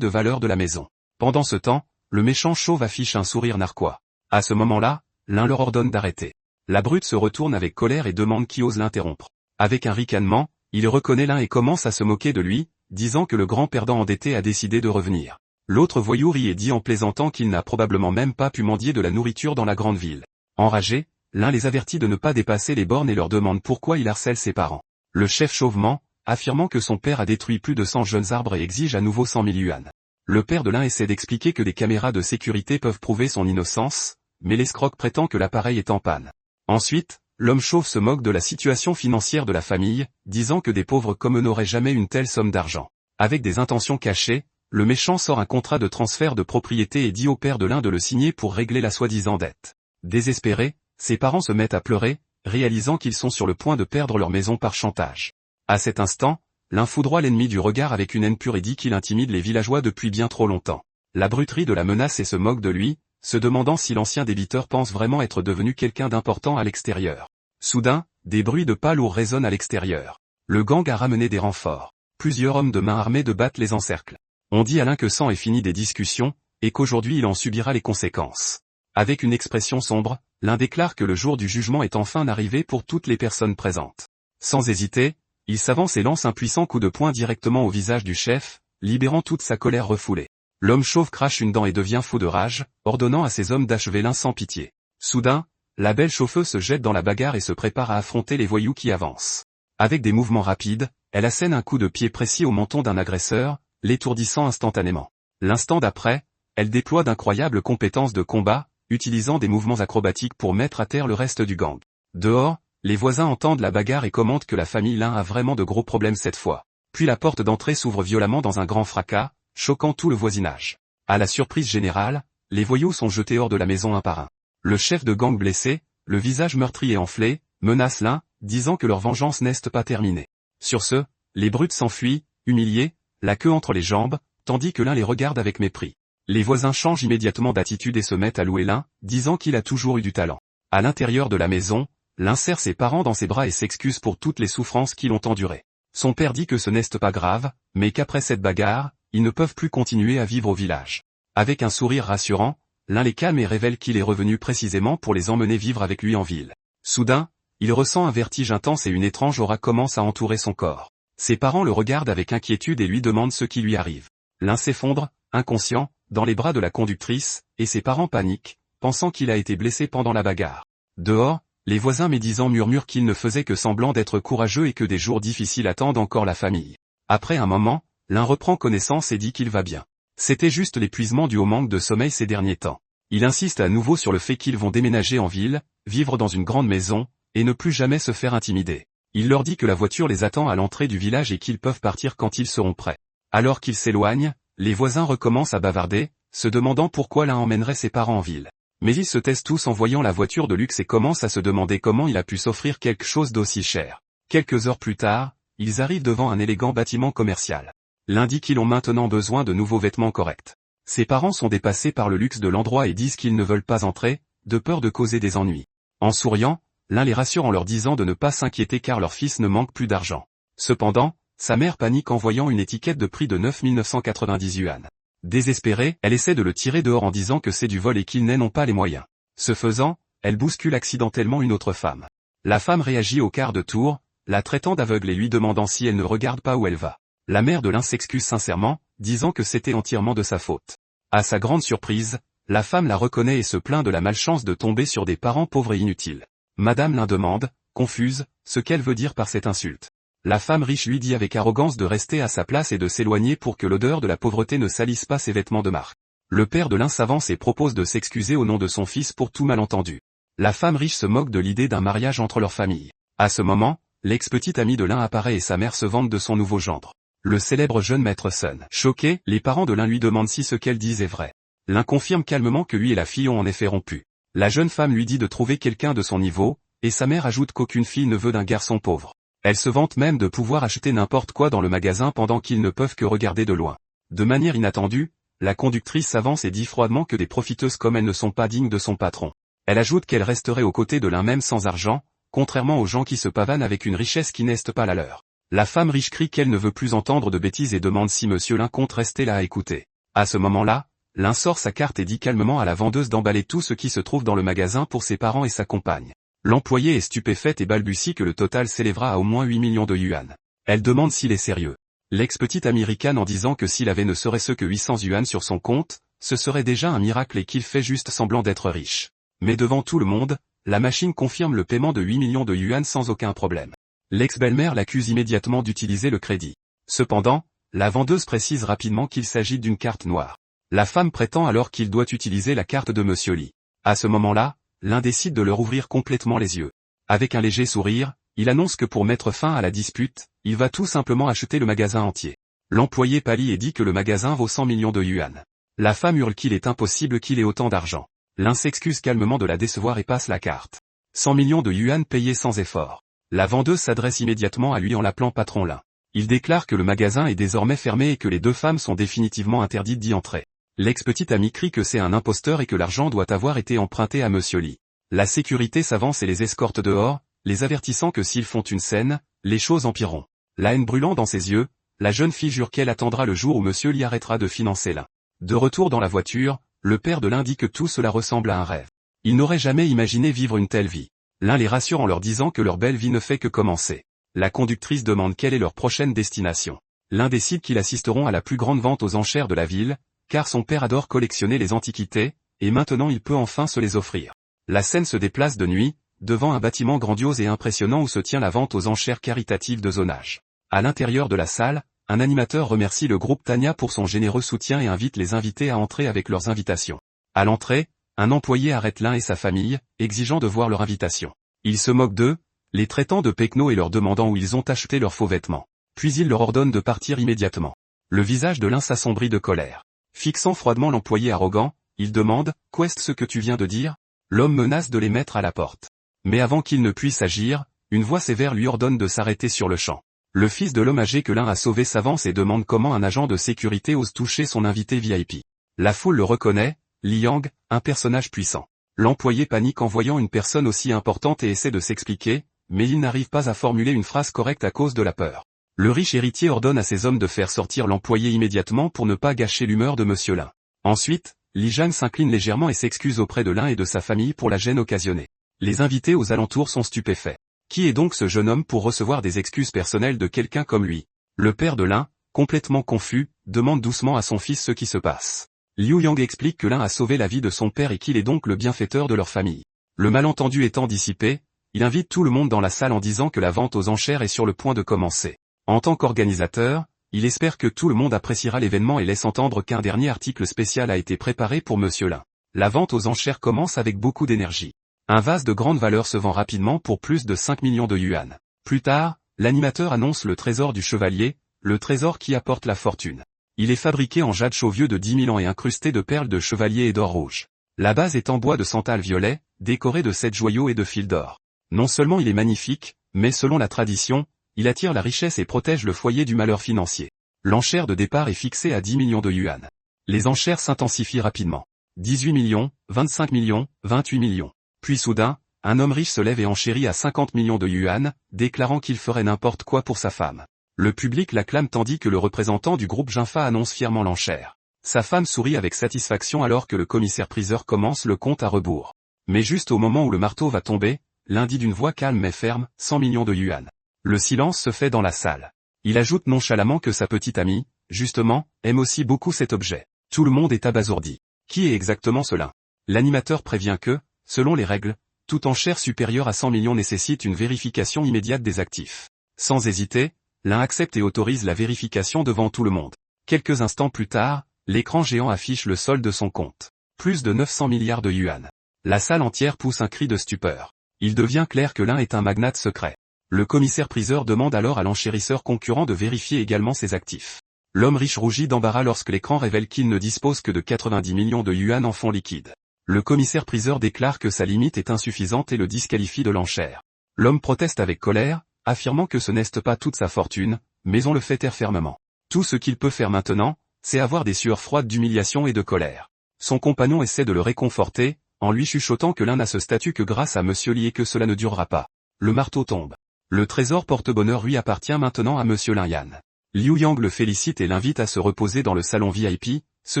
de valeur de la maison. Pendant ce temps, le méchant chauve affiche un sourire narquois. À ce moment-là, l'un leur ordonne d'arrêter. La brute se retourne avec colère et demande qui ose l'interrompre. Avec un ricanement, il reconnaît l'un et commence à se moquer de lui, disant que le grand perdant endetté a décidé de revenir. L'autre voyou rit et dit en plaisantant qu'il n'a probablement même pas pu mendier de la nourriture dans la grande ville. Enragé, l'un les avertit de ne pas dépasser les bornes et leur demande pourquoi il harcèle ses parents. Le chef chauve ment, affirmant que son père a détruit plus de 100 jeunes arbres et exige à nouveau 100 000 yuan. Le père de l'un essaie d'expliquer que des caméras de sécurité peuvent prouver son innocence, mais l'escroc prétend que l'appareil est en panne. Ensuite, l'homme chauve se moque de la situation financière de la famille, disant que des pauvres comme eux n'auraient jamais une telle somme d'argent. Avec des intentions cachées, le méchant sort un contrat de transfert de propriété et dit au père de l'un de le signer pour régler la soi-disant dette. Désespérés, ses parents se mettent à pleurer, réalisant qu'ils sont sur le point de perdre leur maison par chantage. À cet instant, l'un foudroie l'ennemi du regard avec une haine pure et dit qu'il intimide les villageois depuis bien trop longtemps. La bruterie de la menace et se moque de lui, se demandant si l'ancien débiteur pense vraiment être devenu quelqu'un d'important à l'extérieur. Soudain, des bruits de pas lourds résonnent à l'extérieur. Le gang a ramené des renforts. Plusieurs hommes de main armés de battes les encerclent. On dit à l'un que c'en est fini des discussions, et qu'aujourd'hui il en subira les conséquences. Avec une expression sombre, l'un déclare que le jour du jugement est enfin arrivé pour toutes les personnes présentes. Sans hésiter, il s'avance et lance un puissant coup de poing directement au visage du chef, libérant toute sa colère refoulée. L'homme chauve crache une dent et devient fou de rage, ordonnant à ses hommes d'achever l'un sans pitié. Soudain, la belle chauffeuse se jette dans la bagarre et se prépare à affronter les voyous qui avancent. Avec des mouvements rapides, elle assène un coup de pied précis au menton d'un agresseur, l'étourdissant instantanément. L'instant d'après, elle déploie d'incroyables compétences de combat, utilisant des mouvements acrobatiques pour mettre à terre le reste du gang. Dehors, les voisins entendent la bagarre et commentent que la famille Lin a vraiment de gros problèmes cette fois. Puis la porte d'entrée s'ouvre violemment dans un grand fracas, choquant tout le voisinage. À la surprise générale, les voyous sont jetés hors de la maison un par un. Le chef de gang blessé, le visage meurtri et enflé, menace l'un, disant que leur vengeance n'est pas terminée. Sur ce, les brutes s'enfuient, humiliés, la queue entre les jambes, tandis que l'un les regarde avec mépris. Les voisins changent immédiatement d'attitude et se mettent à louer l'un, disant qu'il a toujours eu du talent. À l'intérieur de la maison, l'un serre ses parents dans ses bras et s'excuse pour toutes les souffrances qu'ils ont endurées. Son père dit que ce n'est pas grave, mais qu'après cette bagarre, ils ne peuvent plus continuer à vivre au village. Avec un sourire rassurant, l'un les calme et révèle qu'il est revenu précisément pour les emmener vivre avec lui en ville. Soudain, il ressent un vertige intense et une étrange aura commence à entourer son corps. Ses parents le regardent avec inquiétude et lui demandent ce qui lui arrive. L'un s'effondre, inconscient, dans les bras de la conductrice, et ses parents paniquent, pensant qu'il a été blessé pendant la bagarre. Dehors, les voisins médisants murmurent qu'il ne faisait que semblant d'être courageux et que des jours difficiles attendent encore la famille. Après un moment, l'un reprend connaissance et dit qu'il va bien. C'était juste l'épuisement dû au manque de sommeil ces derniers temps. Il insiste à nouveau sur le fait qu'ils vont déménager en ville, vivre dans une grande maison, et ne plus jamais se faire intimider. Il leur dit que la voiture les attend à l'entrée du village et qu'ils peuvent partir quand ils seront prêts. Alors qu'ils s'éloignent, les voisins recommencent à bavarder, se demandant pourquoi l'un emmènerait ses parents en ville. Mais ils se taisent tous en voyant la voiture de luxe et commencent à se demander comment il a pu s'offrir quelque chose d'aussi cher. Quelques heures plus tard, ils arrivent devant un élégant bâtiment commercial. L'un dit qu'ils ont maintenant besoin de nouveaux vêtements corrects. Ses parents sont dépassés par le luxe de l'endroit et disent qu'ils ne veulent pas entrer, de peur de causer des ennuis. En souriant, l'un les rassure en leur disant de ne pas s'inquiéter car leur fils ne manque plus d'argent. Cependant, sa mère panique en voyant une étiquette de prix de 9 990 yuan. Désespérée, elle essaie de le tirer dehors en disant que c'est du vol et qu'ils n'en ont pas les moyens. Ce faisant, elle bouscule accidentellement une autre femme. La femme réagit au quart de tour, la traitant d'aveugle et lui demandant si elle ne regarde pas où elle va. La mère de l'un s'excuse sincèrement, disant que c'était entièrement de sa faute. À sa grande surprise, la femme la reconnaît et se plaint de la malchance de tomber sur des parents pauvres et inutiles. Madame l'un demande, confuse, ce qu'elle veut dire par cette insulte. La femme riche lui dit avec arrogance de rester à sa place et de s'éloigner pour que l'odeur de la pauvreté ne salisse pas ses vêtements de marque. Le père de l'un s'avance et propose de s'excuser au nom de son fils pour tout malentendu. La femme riche se moque de l'idée d'un mariage entre leurs familles. À ce moment, l'ex-petite amie de l'un apparaît et sa mère se vante de son nouveau gendre. Le célèbre jeune maître Sun. Choqués, les parents de l'un lui demandent si ce qu'elle dit est vrai. L'un confirme calmement que lui et la fille ont en effet rompu. La jeune femme lui dit de trouver quelqu'un de son niveau, et sa mère ajoute qu'aucune fille ne veut d'un garçon pauvre. Elle se vante même de pouvoir acheter n'importe quoi dans le magasin pendant qu'ils ne peuvent que regarder de loin. De manière inattendue, la conductrice s'avance et dit froidement que des profiteuses comme elles ne sont pas dignes de son patron. Elle ajoute qu'elle resterait aux côtés de l'un même sans argent, contrairement aux gens qui se pavanent avec une richesse qui n'est pas la leur. La femme riche crie qu'elle ne veut plus entendre de bêtises et demande si monsieur Lin compte rester là à écouter. À ce moment-là, Lin sort sa carte et dit calmement à la vendeuse d'emballer tout ce qui se trouve dans le magasin pour ses parents et sa compagne. L'employée est stupéfaite et balbutie que le total s'élèvera à au moins 8 millions de yuan. Elle demande s'il est sérieux. L'ex-petite américaine en disant que s'il avait ne serait-ce que 800 yuan sur son compte, ce serait déjà un miracle et qu'il fait juste semblant d'être riche. Mais devant tout le monde, la machine confirme le paiement de 8 millions de yuan sans aucun problème. L'ex-belle-mère l'accuse immédiatement d'utiliser le crédit. Cependant, la vendeuse précise rapidement qu'il s'agit d'une carte noire. La femme prétend alors qu'il doit utiliser la carte de monsieur Li. À ce moment-là, Lin décide de leur ouvrir complètement les yeux. Avec un léger sourire, il annonce que pour mettre fin à la dispute, il va tout simplement acheter le magasin entier. L'employé pâlit et dit que le magasin vaut 100 millions de yuan. La femme hurle qu'il est impossible qu'il ait autant d'argent. Lin s'excuse calmement de la décevoir et passe la carte. 100 millions de yuan payés sans effort. La vendeuse s'adresse immédiatement à lui en l'appelant patron Lin. Il déclare que le magasin est désormais fermé et que les deux femmes sont définitivement interdites d'y entrer. L'ex-petite amie crie que c'est un imposteur et que l'argent doit avoir été emprunté à monsieur Li. La sécurité s'avance et les escorte dehors, les avertissant que s'ils font une scène, les choses empireront. La haine brûlant dans ses yeux, la jeune fille jure qu'elle attendra le jour où monsieur Li arrêtera de financer Lin. De retour dans la voiture, le père de Lin dit que tout cela ressemble à un rêve. Il n'aurait jamais imaginé vivre une telle vie. Lin les rassure en leur disant que leur belle vie ne fait que commencer. La conductrice demande quelle est leur prochaine destination. Lin décide qu'ils assisteront à la plus grande vente aux enchères de la ville, car son père adore collectionner les antiquités, et maintenant il peut enfin se les offrir. La scène se déplace de nuit, devant un bâtiment grandiose et impressionnant où se tient la vente aux enchères caritatives de zonage. À l'intérieur de la salle, un animateur remercie le groupe Tanya pour son généreux soutien et invite les invités à entrer avec leurs invitations. À l'entrée, un employé arrête Lin et sa famille, exigeant de voir leur invitation. Il se moque d'eux, les traitant de pecnos et leur demandant où ils ont acheté leurs faux vêtements. Puis il leur ordonne de partir immédiatement. Le visage de Lin s'assombrit de colère. Fixant froidement l'employé arrogant, il demande « Qu'est-ce que tu viens de dire ?» L'homme menace de les mettre à la porte. Mais avant qu'il ne puisse agir, une voix sévère lui ordonne de s'arrêter sur le champ. Le fils de l'homme âgé que Lin a sauvé s'avance et demande comment un agent de sécurité ose toucher son invité VIP. La foule le reconnaît, Liang, un personnage puissant. L'employé panique en voyant une personne aussi importante et essaie de s'expliquer, mais il n'arrive pas à formuler une phrase correcte à cause de la peur. Le riche héritier ordonne à ses hommes de faire sortir l'employé immédiatement pour ne pas gâcher l'humeur de monsieur Lin. Ensuite, Li Zhang s'incline légèrement et s'excuse auprès de Lin et de sa famille pour la gêne occasionnée. Les invités aux alentours sont stupéfaits. Qui est donc ce jeune homme pour recevoir des excuses personnelles de quelqu'un comme lui? Le père de Lin, complètement confus, demande doucement à son fils ce qui se passe. Liu Yang explique que Lin a sauvé la vie de son père et qu'il est donc le bienfaiteur de leur famille. Le malentendu étant dissipé, il invite tout le monde dans la salle en disant que la vente aux enchères est sur le point de commencer. En tant qu'organisateur, il espère que tout le monde appréciera l'événement et laisse entendre qu'un dernier article spécial a été préparé pour monsieur Lin. La vente aux enchères commence avec beaucoup d'énergie. Un vase de grande valeur se vend rapidement pour plus de 5 millions de yuan. Plus tard, l'animateur annonce le trésor du chevalier, le trésor qui apporte la fortune. Il est fabriqué en jade chauvieux de 10 000 ans et incrusté de perles de chevalier et d'or rouge. La base est en bois de santal violet, décoré de 7 joyaux et de fils d'or. Non seulement il est magnifique, mais selon la tradition, il attire la richesse et protège le foyer du malheur financier. L'enchère de départ est fixée à 10 millions de yuan. Les enchères s'intensifient rapidement. 18 millions, 25 millions, 28 millions. Puis soudain, un homme riche se lève et enchérit à 50 millions de yuan, déclarant qu'il ferait n'importe quoi pour sa femme. Le public l'acclame tandis que le représentant du groupe Jinfa annonce fièrement l'enchère. Sa femme sourit avec satisfaction alors que le commissaire-priseur commence le compte à rebours. Mais juste au moment où le marteau va tomber, l'un dit d'une voix calme mais ferme, 100 millions de yuan. Le silence se fait dans la salle. Il ajoute nonchalamment que sa petite amie, justement, aime aussi beaucoup cet objet. Tout le monde est abasourdi. Qui est exactement cela? L'animateur prévient que, selon les règles, toute enchère supérieure à 100 millions nécessite une vérification immédiate des actifs. Sans hésiter, l'un accepte et autorise la vérification devant tout le monde. Quelques instants plus tard, l'écran géant affiche le solde de son compte. Plus de 900 milliards de yuan. La salle entière pousse un cri de stupeur. Il devient clair que l'un est un magnate secret. Le commissaire-priseur demande alors à l'enchérisseur concurrent de vérifier également ses actifs. L'homme riche rougit d'embarras lorsque l'écran révèle qu'il ne dispose que de 90 millions de yuan en fonds liquides. Le commissaire-priseur déclare que sa limite est insuffisante et le disqualifie de l'enchère. L'homme proteste avec colère, affirmant que ce n'est pas toute sa fortune, mais on le fait taire fermement. Tout ce qu'il peut faire maintenant, c'est avoir des sueurs froides d'humiliation et de colère. Son compagnon essaie de le réconforter, en lui chuchotant que l'un n'a ce statut que grâce à monsieur Li et que cela ne durera pas. le marteau tombe. Le trésor porte-bonheur lui appartient maintenant à Monsieur Lin Yan. Liu Yang le félicite et l'invite à se reposer dans le salon VIP, ce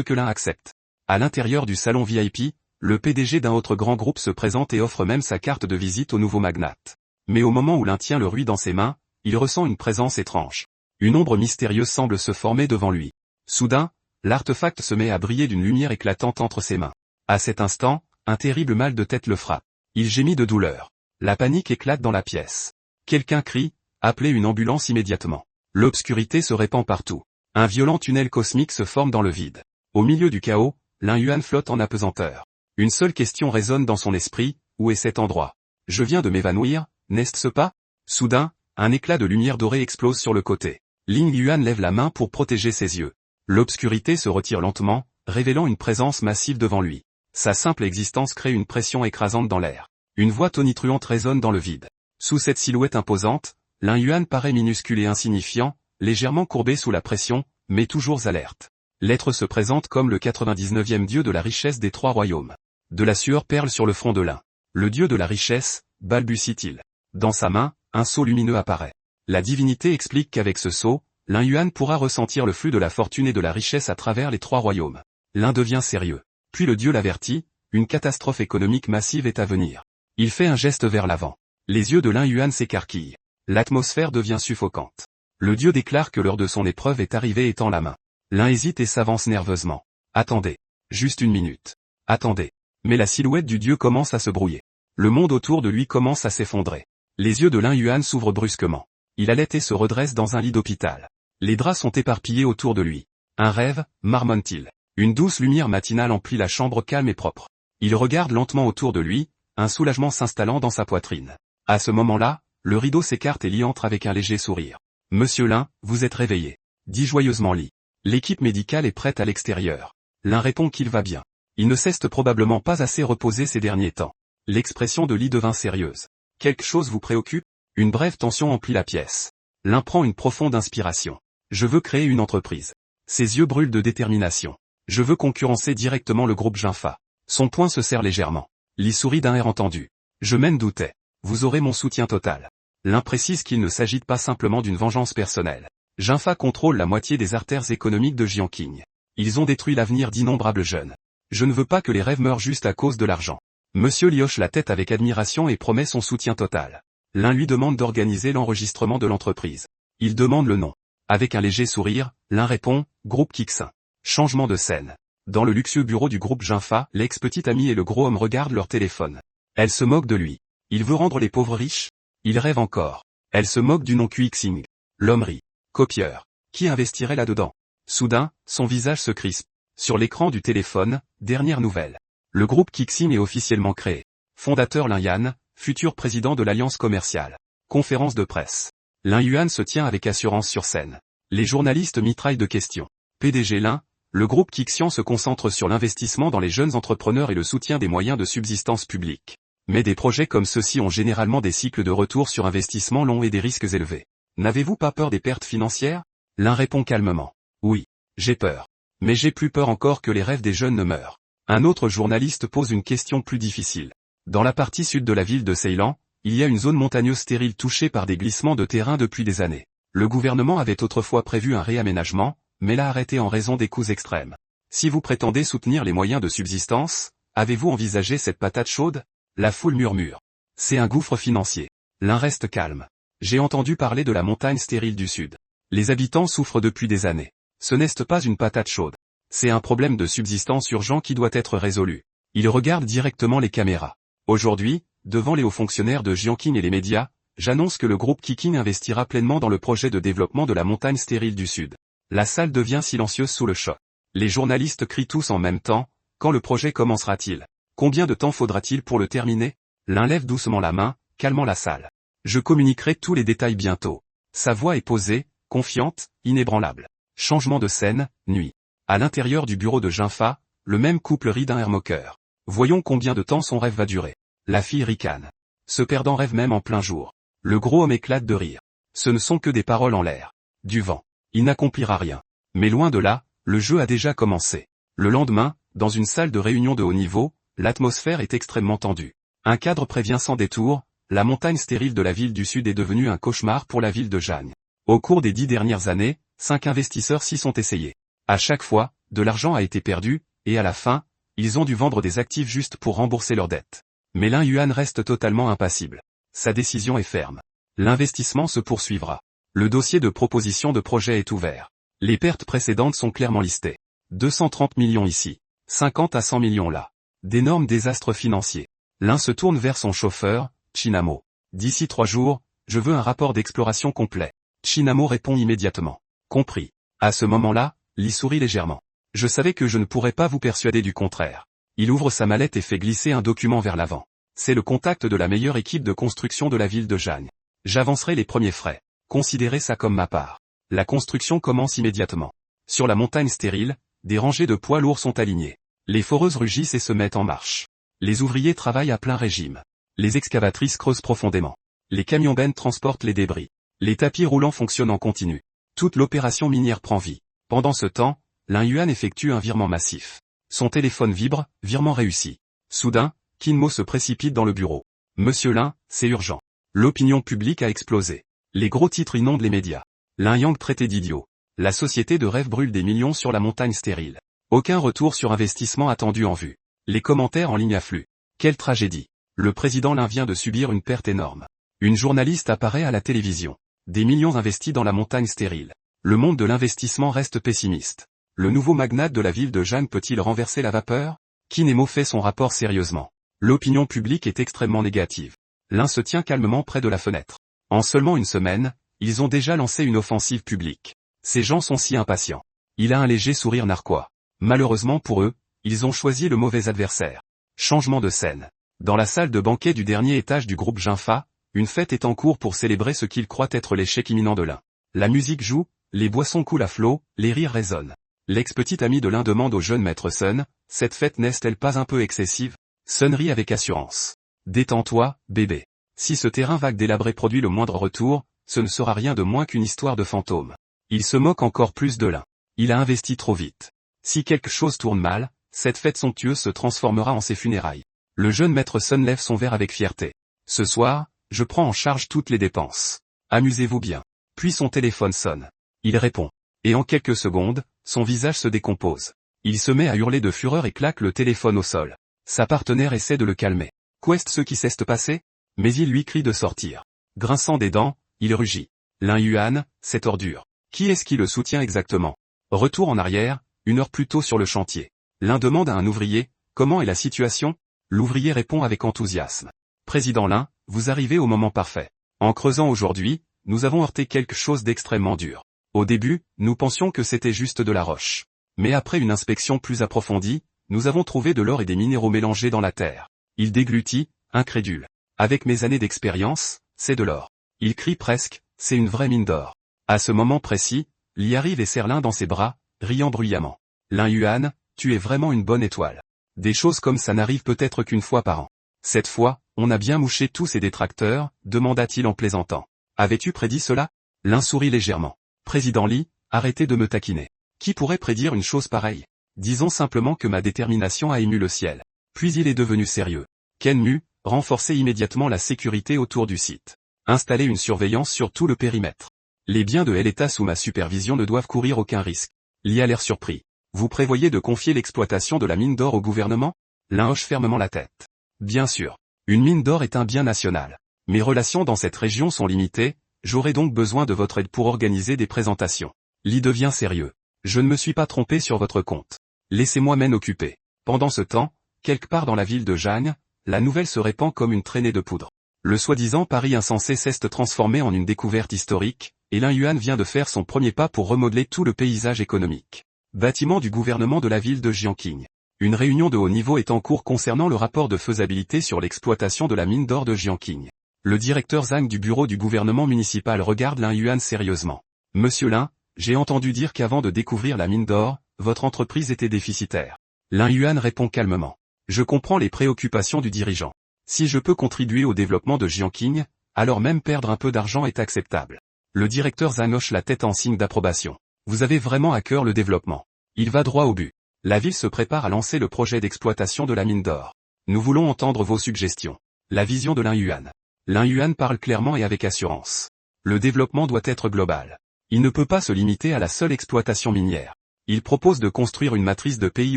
que Lin accepte. À l'intérieur du salon VIP, le PDG d'un autre grand groupe se présente et offre même sa carte de visite au nouveau magnate. Mais au moment où Lin tient le rui dans ses mains, il ressent une présence étrange. Une ombre mystérieuse semble se former devant lui. Soudain, l'artefact se met à briller d'une lumière éclatante entre ses mains. À cet instant, un terrible mal de tête le frappe. Il gémit de douleur. La panique éclate dans la pièce. Quelqu'un crie, appelez une ambulance immédiatement. L'obscurité se répand partout. Un violent tunnel cosmique se forme dans le vide. Au milieu du chaos, Lin Yuan flotte en apesanteur. Une seule question résonne dans son esprit, où est cet endroit? Je viens de m'évanouir, n'est-ce pas? Soudain, un éclat de lumière dorée explose sur le côté. Lin Yuan lève la main pour protéger ses yeux. L'obscurité se retire lentement, révélant une présence massive devant lui. Sa simple existence crée une pression écrasante dans l'air. Une voix tonitruante résonne dans le vide. Sous cette silhouette imposante, Lin Yuan paraît minuscule et insignifiant, légèrement courbé sous la pression, mais toujours alerte. L'être se présente comme le 99e dieu de la richesse des trois royaumes. De la sueur perle sur le front de Lin. Le dieu de la richesse, balbutie-t-il. Dans sa main, un sceau lumineux apparaît. La divinité explique qu'avec ce sceau, Lin Yuan pourra ressentir le flux de la fortune et de la richesse à travers les trois royaumes. Lin devient sérieux. Puis le dieu l'avertit, une catastrophe économique massive est à venir. Il fait un geste vers l'avant. Les yeux de Lin Yuan s'écarquillent. L'atmosphère devient suffocante. Le dieu déclare que l'heure de son épreuve est arrivée et tend la main. Lin hésite et s'avance nerveusement. Attendez. Juste une minute. Attendez. Mais la silhouette du dieu commence à se brouiller. Le monde autour de lui commence à s'effondrer. Les yeux de Lin Yuan s'ouvrent brusquement. Il halète et se redresse dans un lit d'hôpital. Les draps sont éparpillés autour de lui. Un rêve, marmonne-t-il. Une douce lumière matinale emplit la chambre calme et propre. Il regarde lentement autour de lui, un soulagement s'installant dans sa poitrine. À ce moment-là, le rideau s'écarte et Li entre avec un léger sourire. Monsieur Lin, vous êtes réveillé. Dit joyeusement Li. L'équipe médicale est prête à l'extérieur. Lin répond qu'il va bien. Il ne s'est probablement pas assez reposé ces derniers temps. L'expression de Li devint sérieuse. Quelque chose vous préoccupe? Une brève tension emplit la pièce. Lin prend une profonde inspiration. Je veux créer une entreprise. Ses yeux brûlent de détermination. Je veux concurrencer directement le groupe Jinfa. Son poing se serre légèrement. Li sourit d'un air entendu. Je m'en doutais. Vous aurez mon soutien total. Lin précise qu'il ne s'agit pas simplement d'une vengeance personnelle. Jinfa contrôle la moitié des artères économiques de Jiangqing. Ils ont détruit l'avenir d'innombrables jeunes. Je ne veux pas que les rêves meurent juste à cause de l'argent. Monsieur Li hoche la tête avec admiration et promet son soutien total. Lin lui demande d'organiser l'enregistrement de l'entreprise. Il demande le nom. Avec un léger sourire, Lin répond, Groupe Kixin. Changement de scène. Dans le luxueux bureau du groupe Jinfa, l'ex-petite amie et le gros homme regardent leur téléphone. Elle se moque de lui. Il veut rendre les pauvres riches? Il rêve encore. Elle se moque du nom Qixing. L'homme rit. Copieur. Qui investirait là-dedans? Soudain, son visage se crispe. Sur l'écran du téléphone, dernière nouvelle. Le groupe Qixin est officiellement créé. Fondateur Lin Yan, futur président de l'Alliance commerciale. Conférence de presse. Lin Yuan se tient avec assurance sur scène. Les journalistes mitraillent de questions. PDG Lin, le groupe Qixian se concentre sur l'investissement dans les jeunes entrepreneurs et le soutien des moyens de subsistance publique. Mais des projets comme ceux-ci ont généralement des cycles de retour sur investissement longs et des risques élevés. N'avez-vous pas peur des pertes financières? Lin répond calmement. Oui, j'ai peur. Mais j'ai plus peur encore que les rêves des jeunes ne meurent. Un autre journaliste pose une question plus difficile. Dans la partie sud de la ville de Ceylan, il y a une zone montagneuse stérile touchée par des glissements de terrain depuis des années. Le gouvernement avait autrefois prévu un réaménagement, mais l'a arrêté en raison des coûts extrêmes. Si vous prétendez soutenir les moyens de subsistance, avez-vous envisagé cette patate chaude? La foule murmure. C'est un gouffre financier. Lin reste calme. J'ai entendu parler de la montagne stérile du sud. Les habitants souffrent depuis des années. Ce n'est pas une patate chaude. C'est un problème de subsistance urgent qui doit être résolu. Il regarde directement les caméras. Aujourd'hui, devant les hauts fonctionnaires de Jiangqing et les médias, j'annonce que le groupe Qixin investira pleinement dans le projet de développement de la montagne stérile du sud. La salle devient silencieuse sous le choc. Les journalistes crient tous en même temps, quand le projet commencera-t-il? Combien de temps faudra-t-il pour le terminer? L'un lève doucement la main, calmant la salle. Je communiquerai tous les détails bientôt. Sa voix est posée, confiante, inébranlable. Changement de scène, nuit. À l'intérieur du bureau de Jinfa, le même couple rit d'un air moqueur. Voyons combien de temps son rêve va durer. La fille ricane. Ce perdant rêve même en plein jour. Le gros homme éclate de rire. Ce ne sont que des paroles en l'air. Du vent. Il n'accomplira rien. Mais loin de là, le jeu a déjà commencé. Le lendemain, dans une salle de réunion de haut niveau, l'atmosphère est extrêmement tendue. Un cadre prévient sans détour, la montagne stérile de la ville du Sud est devenue un cauchemar pour la ville de Jagne. Au cours des 10 dernières années, 5 investisseurs s'y sont essayés. À chaque fois, de l'argent a été perdu, et à la fin, ils ont dû vendre des actifs juste pour rembourser leurs dettes. Mais Lin Yuan reste totalement impassible. Sa décision est ferme. L'investissement se poursuivra. Le dossier de proposition de projet est ouvert. Les pertes précédentes sont clairement listées. 230 millions ici. 50 à 100 millions là. D'énormes désastres financiers. L'un se tourne vers son chauffeur, Chinamo. D'ici 3 jours, je veux un rapport d'exploration complet. Chinamo répond immédiatement. Compris. À ce moment-là, Li sourit légèrement. Je savais que je ne pourrais pas vous persuader du contraire. Il ouvre sa mallette et fait glisser un document vers l'avant. C'est le contact de la meilleure équipe de construction de la ville de Jagne. J'avancerai les premiers frais. Considérez ça comme ma part. La construction commence immédiatement. Sur la montagne stérile, des rangées de poids lourds sont alignées. Les foreuses rugissent et se mettent en marche. Les ouvriers travaillent à plein régime. Les excavatrices creusent profondément. Les camions-bennes transportent les débris. Les tapis roulants fonctionnent en continu. Toute l'opération minière prend vie. Pendant ce temps, Lin Yuan effectue un virement massif. Son téléphone vibre, virement réussi. Soudain, Qin Mo se précipite dans le bureau. Monsieur Lin, c'est urgent. L'opinion publique a explosé. Les gros titres inondent les médias. Lin Yang traité d'idiot. La société de rêve brûle des millions sur la montagne stérile. Aucun retour sur investissement attendu en vue. Les commentaires en ligne affluent. Quelle tragédie. Le président Lin vient de subir une perte énorme. Une journaliste apparaît à la télévision. Des millions investis dans la montagne stérile. Le monde de l'investissement reste pessimiste. Le nouveau magnate de la ville de Jagne peut-il renverser la vapeur? Qin Mo fait son rapport sérieusement. L'opinion publique est extrêmement négative. L'un se tient calmement près de la fenêtre. En seulement une semaine, ils ont déjà lancé une offensive publique. Ces gens sont si impatients. Il a un léger sourire narquois. Malheureusement pour eux, ils ont choisi le mauvais adversaire. Changement de scène. Dans la salle de banquet du dernier étage du groupe Jinfa, une fête est en cours pour célébrer ce qu'ils croient être l'échec imminent de Lin. La musique joue, les boissons coulent à flot, les rires résonnent. L'ex-petit ami de Lin demande au jeune maître Sun, cette fête n'est-elle pas un peu excessive? Sun rit avec assurance. Détends-toi, bébé. Si ce terrain vague délabré produit le moindre retour, ce ne sera rien de moins qu'une histoire de fantôme. Il se moque encore plus de Lin. Il a investi trop vite. Si quelque chose tourne mal, cette fête somptueuse se transformera en ses funérailles. Le jeune maître Sun lève son verre avec fierté. Ce soir, je prends en charge toutes les dépenses. Amusez-vous bien. Puis son téléphone sonne. Il répond. Et en quelques secondes, son visage se décompose. Il se met à hurler de fureur et claque le téléphone au sol. Sa partenaire essaie de le calmer. Qu'est-ce ce qui s'est passé? Mais il lui crie de sortir. Grinçant des dents, il rugit. Lin Yuan, cette ordure. Qui est-ce qui le soutient exactement? Retour en arrière, 1 heure plus tôt sur le chantier. L'un demande à un ouvrier, comment est la situation? L'ouvrier répond avec enthousiasme. Président Lin, vous arrivez au moment parfait. En creusant aujourd'hui, nous avons heurté quelque chose d'extrêmement dur. Au début, nous pensions que c'était juste de la roche. Mais après une inspection plus approfondie, nous avons trouvé de l'or et des minéraux mélangés dans la terre. Il déglutit, incrédule. Avec mes années d'expérience, c'est de l'or. Il crie presque, c'est une vraie mine d'or. À ce moment précis, Li arrive et serre Lin dans ses bras, riant bruyamment. Lin Yuan, tu es vraiment une bonne étoile. Des choses comme ça n'arrivent peut-être qu'une fois par an. Cette fois, on a bien mouché tous ces détracteurs, demanda-t-il en plaisantant. Avais-tu prédit cela? Lin sourit légèrement. Président Li, arrêtez de me taquiner. Qui pourrait prédire une chose pareille? Disons simplement que ma détermination a ému le ciel. Puis il est devenu sérieux. Kenmu, renforcez immédiatement la sécurité autour du site. Installez une surveillance sur tout le périmètre. Les biens de l'État sous ma supervision ne doivent courir aucun risque. Li a l'air surpris. Vous prévoyez de confier l'exploitation de la mine d'or au gouvernement? Lin hoche fermement la tête. Bien sûr. Une mine d'or est un bien national. Mes relations dans cette région sont limitées, j'aurai donc besoin de votre aide pour organiser des présentations. Li devient sérieux. Je ne me suis pas trompé sur votre compte. Laissez-moi m'en occuper. Pendant ce temps, quelque part dans la ville de Jagne, la nouvelle se répand comme une traînée de poudre. Le soi-disant pari insensé s'est transformé en une découverte historique, et Lin Yuan vient de faire son premier pas pour remodeler tout le paysage économique. Bâtiment du gouvernement de la ville de Jiangqing. Une réunion de haut niveau est en cours concernant le rapport de faisabilité sur l'exploitation de la mine d'or de Jiangqing. Le directeur Zhang du bureau du gouvernement municipal regarde Lin Yuan sérieusement. Monsieur Lin, j'ai entendu dire qu'avant de découvrir la mine d'or, votre entreprise était déficitaire. Lin Yuan répond calmement. Je comprends les préoccupations du dirigeant. Si je peux contribuer au développement de Jiangqing, alors même perdre un peu d'argent est acceptable. Le directeur Zhang hoche la tête en signe d'approbation. Vous avez vraiment à cœur le développement. Il va droit au but. La ville se prépare à lancer le projet d'exploitation de la mine d'or. Nous voulons entendre vos suggestions. La vision de Lin Yuan. Lin Yuan parle clairement et avec assurance. Le développement doit être global. Il ne peut pas se limiter à la seule exploitation minière. Il propose de construire une matrice de pays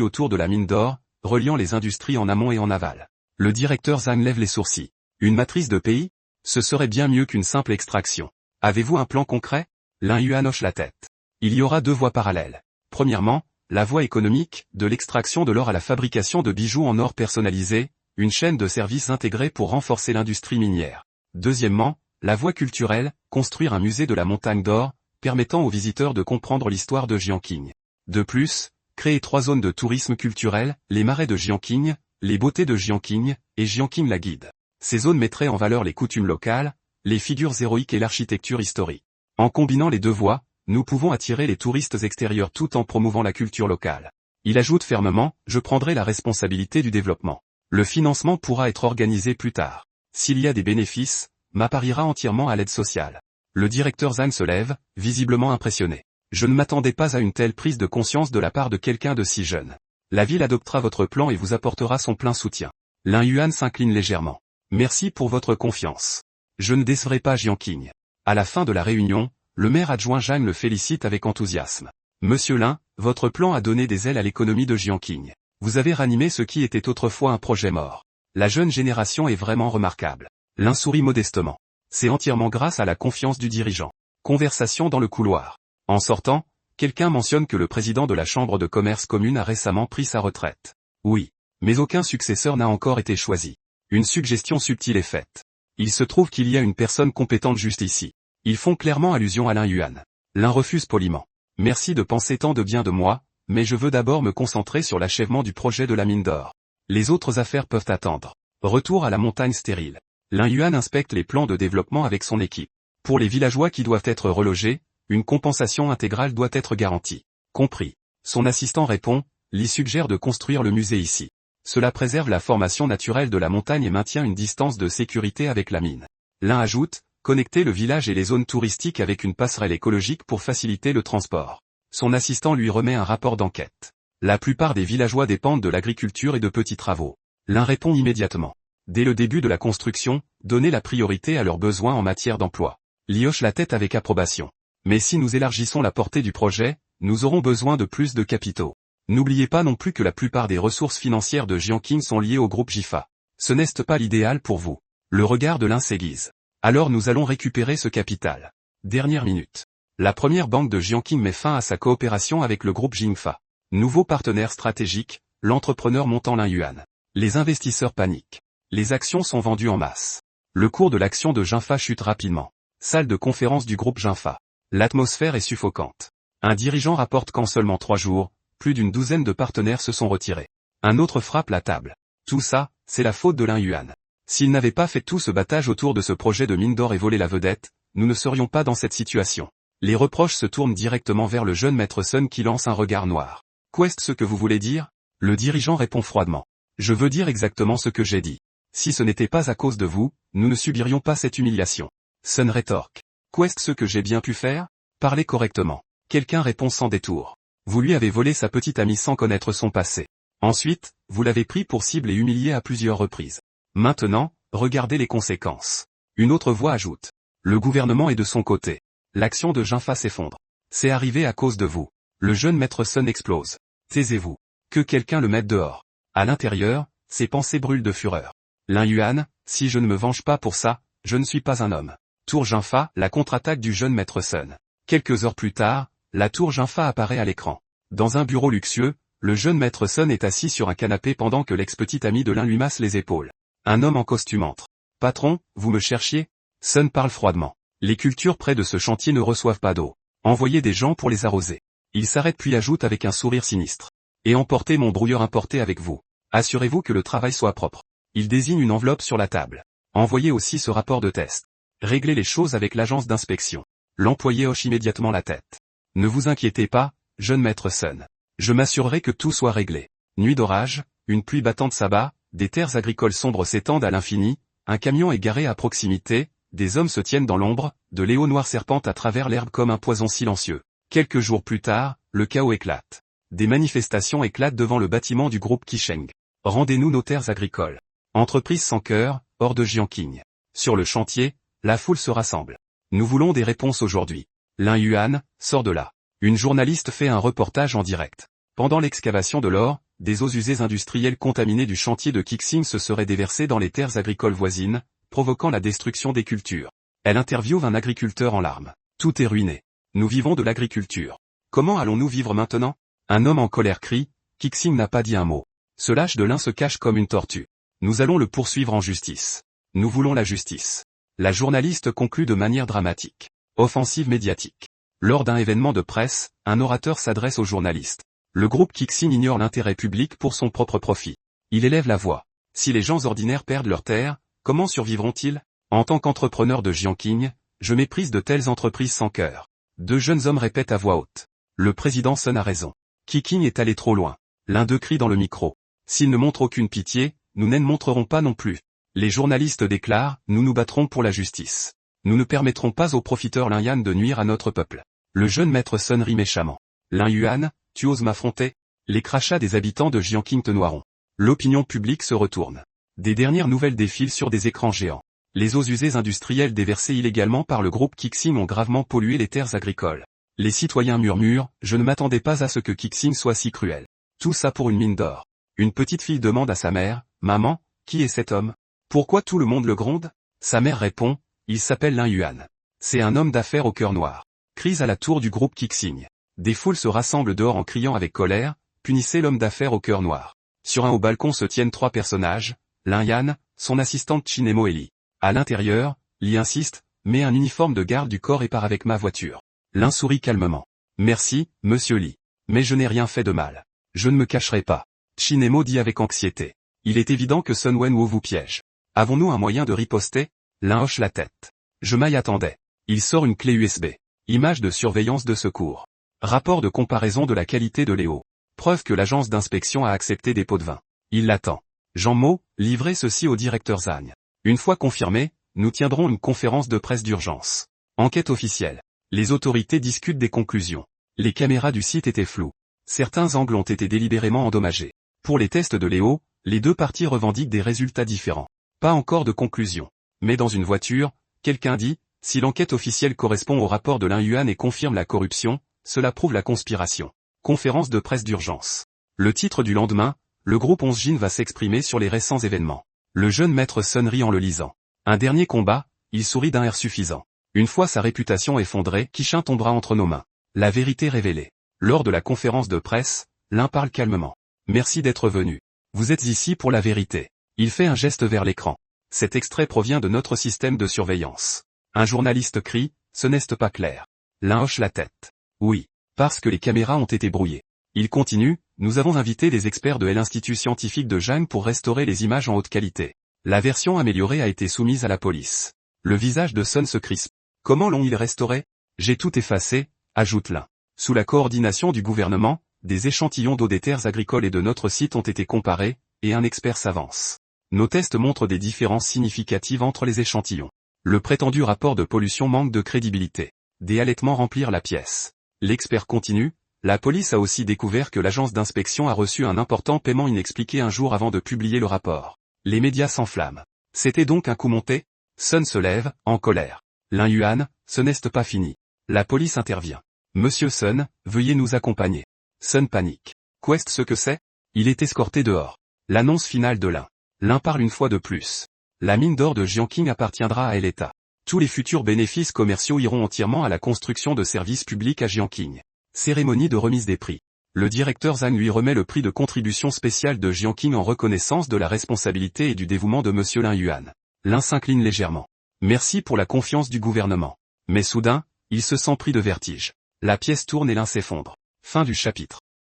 autour de la mine d'or, reliant les industries en amont et en aval. Le directeur Zhang lève les sourcils. Une matrice de pays? Ce serait bien mieux qu'une simple extraction. Avez-vous un plan concret? Lin Yuan hoche la tête. Il y aura deux voies parallèles. Premièrement, la voie économique, de l'extraction de l'or à la fabrication de bijoux en or personnalisé, une chaîne de services intégrée pour renforcer l'industrie minière. Deuxièmement, la voie culturelle, construire un musée de la montagne d'or, permettant aux visiteurs de comprendre l'histoire de Jiangqing. De plus, créer 3 zones de tourisme culturel, les marais de Jiangqing, les beautés de Jiangqing, et Jiangqing la guide. Ces zones mettraient en valeur les coutumes locales, les figures héroïques et l'architecture historique. En combinant les deux voies, nous pouvons attirer les touristes extérieurs tout en promouvant la culture locale. Il ajoute fermement, je prendrai la responsabilité du développement. Le financement pourra être organisé plus tard. S'il y a des bénéfices, m'appariera entièrement à l'aide sociale. Le directeur Zhang se lève, visiblement impressionné. Je ne m'attendais pas à une telle prise de conscience de la part de quelqu'un de si jeune. La ville adoptera votre plan et vous apportera son plein soutien. Lin Yuan s'incline légèrement. Merci pour votre confiance. Je ne décevrai pas Jiangqing. À la fin de la réunion, le maire adjoint Zhang le félicite avec enthousiasme. Monsieur Lin, votre plan a donné des ailes à l'économie de Jiangqing. Vous avez ranimé ce qui était autrefois un projet mort. La jeune génération est vraiment remarquable. Lin sourit modestement. C'est entièrement grâce à la confiance du dirigeant. Conversation dans le couloir. En sortant, quelqu'un mentionne que le président de la Chambre de commerce commune a récemment pris sa retraite. Oui. Mais aucun successeur n'a encore été choisi. Une suggestion subtile est faite. Il se trouve qu'il y a une personne compétente juste ici. Ils font clairement allusion à Lin Yuan. Lin refuse poliment. Merci de penser tant de bien de moi, mais je veux d'abord me concentrer sur l'achèvement du projet de la mine d'or. Les autres affaires peuvent attendre. Retour à la montagne stérile. Lin Yuan inspecte les plans de développement avec son équipe. Pour les villageois qui doivent être relogés, une compensation intégrale doit être garantie. Compris. Son assistant répond, Li suggère de construire le musée ici. Cela préserve la formation naturelle de la montagne et maintient une distance de sécurité avec la mine. Lin ajoute, connecter le village et les zones touristiques avec une passerelle écologique pour faciliter le transport. Son assistant lui remet un rapport d'enquête. La plupart des villageois dépendent de l'agriculture et de petits travaux. Lin répond immédiatement. Dès le début de la construction, donnez la priorité à leurs besoins en matière d'emploi. Li hoche la tête avec approbation. Mais si nous élargissons la portée du projet, nous aurons besoin de plus de capitaux. N'oubliez pas non plus que la plupart des ressources financières de Jiangqing sont liées au groupe Jifa. Ce n'est pas l'idéal pour vous. Le regard de Lin s'aiguise. Alors nous allons récupérer ce capital. Dernière minute. La première banque de Jiangqing met fin à sa coopération avec le groupe Jinfa. Nouveau partenaire stratégique, l'entrepreneur montant Lin Yuan. Les investisseurs paniquent. Les actions sont vendues en masse. Le cours de l'action de Jinfa chute rapidement. Salle de conférence du groupe Jinfa. L'atmosphère est suffocante. Un dirigeant rapporte qu'en seulement 3 jours, plus d'une douzaine de partenaires se sont retirés. Un autre frappe la table. Tout ça, c'est la faute de Lin Yuan. S'il n'avait pas fait tout ce battage autour de ce projet de mine d'or et volé la vedette, nous ne serions pas dans cette situation. Les reproches se tournent directement vers le jeune maître Sun qui lance un regard noir. Qu'est-ce ce que vous voulez dire? Le dirigeant répond froidement. Je veux dire exactement ce que j'ai dit. Si ce n'était pas à cause de vous, nous ne subirions pas cette humiliation. Sun rétorque. Qu'est-ce ce que j'ai bien pu faire? Parlez correctement. Quelqu'un répond sans détour. Vous lui avez volé sa petite amie sans connaître son passé. Ensuite, vous l'avez pris pour cible et humilié à plusieurs reprises. Maintenant, regardez les conséquences. Une autre voix ajoute. Le gouvernement est de son côté. L'action de Jinfa s'effondre. C'est arrivé à cause de vous. Le jeune maître Sun explose. Taisez-vous. Que quelqu'un le mette dehors. À l'intérieur, ses pensées brûlent de fureur. Lin Yuan, si je ne me venge pas pour ça, je ne suis pas un homme. Tour Jinfa, la contre-attaque du jeune maître Sun. Quelques heures plus tard, la tour Jinfa apparaît à l'écran. Dans un bureau luxueux, le jeune maître Sun est assis sur un canapé pendant que l'ex-petit ami de Lin lui masse les épaules. Un homme en costume entre. Patron, vous me cherchiez? Sun parle froidement. Les cultures près de ce chantier ne reçoivent pas d'eau. Envoyez des gens pour les arroser. Il s'arrête puis ajoute avec un sourire sinistre. Et emportez mon brouilleur importé avec vous. Assurez-vous que le travail soit propre. Il désigne une enveloppe sur la table. Envoyez aussi ce rapport de test. Réglez les choses avec l'agence d'inspection. L'employé hoche immédiatement la tête. Ne vous inquiétez pas, jeune maître Sun. Je m'assurerai que tout soit réglé. Nuit d'orage, une pluie battante s'abat, des terres agricoles sombres s'étendent à l'infini, un camion est garé à proximité, des hommes se tiennent dans l'ombre, de l'éau noire serpente à travers l'herbe comme un poison silencieux. Quelques jours plus tard, le chaos éclate. Des manifestations éclatent devant le bâtiment du groupe Qisheng. Rendez-nous nos terres agricoles. Entreprise sans cœur, hors de Jiangqing. Sur le chantier, la foule se rassemble. Nous voulons des réponses aujourd'hui. Lin Yuan sort de là. Une journaliste fait un reportage en direct. Pendant l'excavation de l'or, des eaux usées industrielles contaminées du chantier de Kixing se seraient déversées dans les terres agricoles voisines, provoquant la destruction des cultures. Elle interviewe un agriculteur en larmes. Tout est ruiné. Nous vivons de l'agriculture. Comment allons-nous vivre maintenant? Un homme en colère crie, Kixing n'a pas dit un mot. Ce lâche de Lin se cache comme une tortue. Nous allons le poursuivre en justice. Nous voulons la justice. La journaliste conclut de manière dramatique. Offensive médiatique. Lors d'un événement de presse, un orateur s'adresse aux journalistes. Le groupe Kixing ignore l'intérêt public pour son propre profit. Il élève la voix. Si les gens ordinaires perdent leurs terres, comment survivront-ils? En tant qu'entrepreneur de Jiangqing, je méprise de telles entreprises sans cœur. Deux jeunes hommes répètent à voix haute. Le président Sun a raison. Kixing est allé trop loin. L'un d'eux crie dans le micro. S'ils ne montrent aucune pitié, nous n'en montrerons pas non plus. Les journalistes déclarent, nous nous battrons pour la justice. Nous ne permettrons pas aux profiteurs Lin Yuan de nuire à notre peuple. Le jeune maître Sun rit méchamment. Lin Yuan, tu oses m'affronter? Les crachats des habitants de Jiangqing te noieront. L'opinion publique se retourne. Des dernières nouvelles défilent sur des écrans géants. Les eaux usées industrielles déversées illégalement par le groupe Kixing ont gravement pollué les terres agricoles. Les citoyens murmurent, je ne m'attendais pas à ce que Kixing soit si cruel. Tout ça pour une mine d'or. Une petite fille demande à sa mère, maman, qui est cet homme? Pourquoi tout le monde le gronde? Sa mère répond, il s'appelle Lin Yuan. C'est un homme d'affaires au cœur noir. Crise à la tour du groupe Kixing. Des foules se rassemblent dehors en criant avec colère, punissez l'homme d'affaires au cœur noir. Sur un haut balcon se tiennent trois personnages, Lin Yuan, son assistante Chinemo et Li. À l'intérieur, Li insiste, mets un uniforme de garde du corps et pars avec ma voiture. Lin sourit calmement. Merci, monsieur Li. Mais je n'ai rien fait de mal. Je ne me cacherai pas. Chinemo dit avec anxiété. Il est évident que Sun Wenwu vous piège. Avons-nous un moyen de riposter? Lin hoche la tête. Je m'y attendais. Il sort une clé USB. Image de surveillance de secours. Rapport de comparaison de la qualité de l'eau. Preuve que l'agence d'inspection a accepté des pots de vin. Il l'attend. Jean Mo, livrez ceci au directeur Zhang. Une fois confirmé, nous tiendrons une conférence de presse d'urgence. Enquête officielle. Les autorités discutent des conclusions. Les caméras du site étaient floues. Certains angles ont été délibérément endommagés. Pour les tests de Léo, les deux parties revendiquent des résultats différents. Pas encore de conclusion. Mais dans une voiture, quelqu'un dit, si l'enquête officielle correspond au rapport de Lin Yuan et confirme la corruption, cela prouve la conspiration. Conférence de presse d'urgence. Le titre du lendemain, le groupe 11 Jin va s'exprimer sur les récents événements. Le jeune maître Sun rit en le lisant. Un dernier combat, il sourit d'un air suffisant. Une fois sa réputation effondrée, Qishin tombera entre nos mains. La vérité révélée. Lors de la conférence de presse, Lin parle calmement. Merci d'être venu. Vous êtes ici pour la vérité. Il fait un geste vers l'écran. Cet extrait provient de notre système de surveillance. Un journaliste crie, ce n'est pas clair. Lin hoche la tête. Oui, parce que les caméras ont été brouillées. Il continue, nous avons invité des experts de l'Institut scientifique de Zhang pour restaurer les images en haute qualité. La version améliorée a été soumise à la police. Le visage de Sun se crispe. Comment l'ont-ils restauré? J'ai tout effacé, ajoute Lin. Sous la coordination du gouvernement, des échantillons d'eau des terres agricoles et de notre site ont été comparés, et un expert s'avance. Nos tests montrent des différences significatives entre les échantillons. Le prétendu rapport de pollution manque de crédibilité. Des halètements remplirent la pièce. L'expert continue, la police a aussi découvert que l'agence d'inspection a reçu un important paiement inexpliqué un jour avant de publier le rapport. Les médias s'enflamment. C'était donc un coup monté? Sun se lève, en colère. Lin Yuan, ce n'est pas fini. La police intervient. Monsieur Sun, veuillez nous accompagner. Sun panique. Qu'est-ce ce que c'est? Il est escorté dehors. L'annonce finale de Lin. Lin parle une fois de plus. La mine d'or de Jiangqing appartiendra à l'État. Tous les futurs bénéfices commerciaux iront entièrement à la construction de services publics à Jiangqing. Cérémonie de remise des prix. Le directeur Zhang lui remet le prix de contribution spéciale de Jiangqing en reconnaissance de la responsabilité et du dévouement de monsieur Lin Yuan. Lin s'incline légèrement. Merci pour la confiance du gouvernement. Mais soudain, il se sent pris de vertige. La pièce tourne et Lin s'effondre. Fin du chapitre.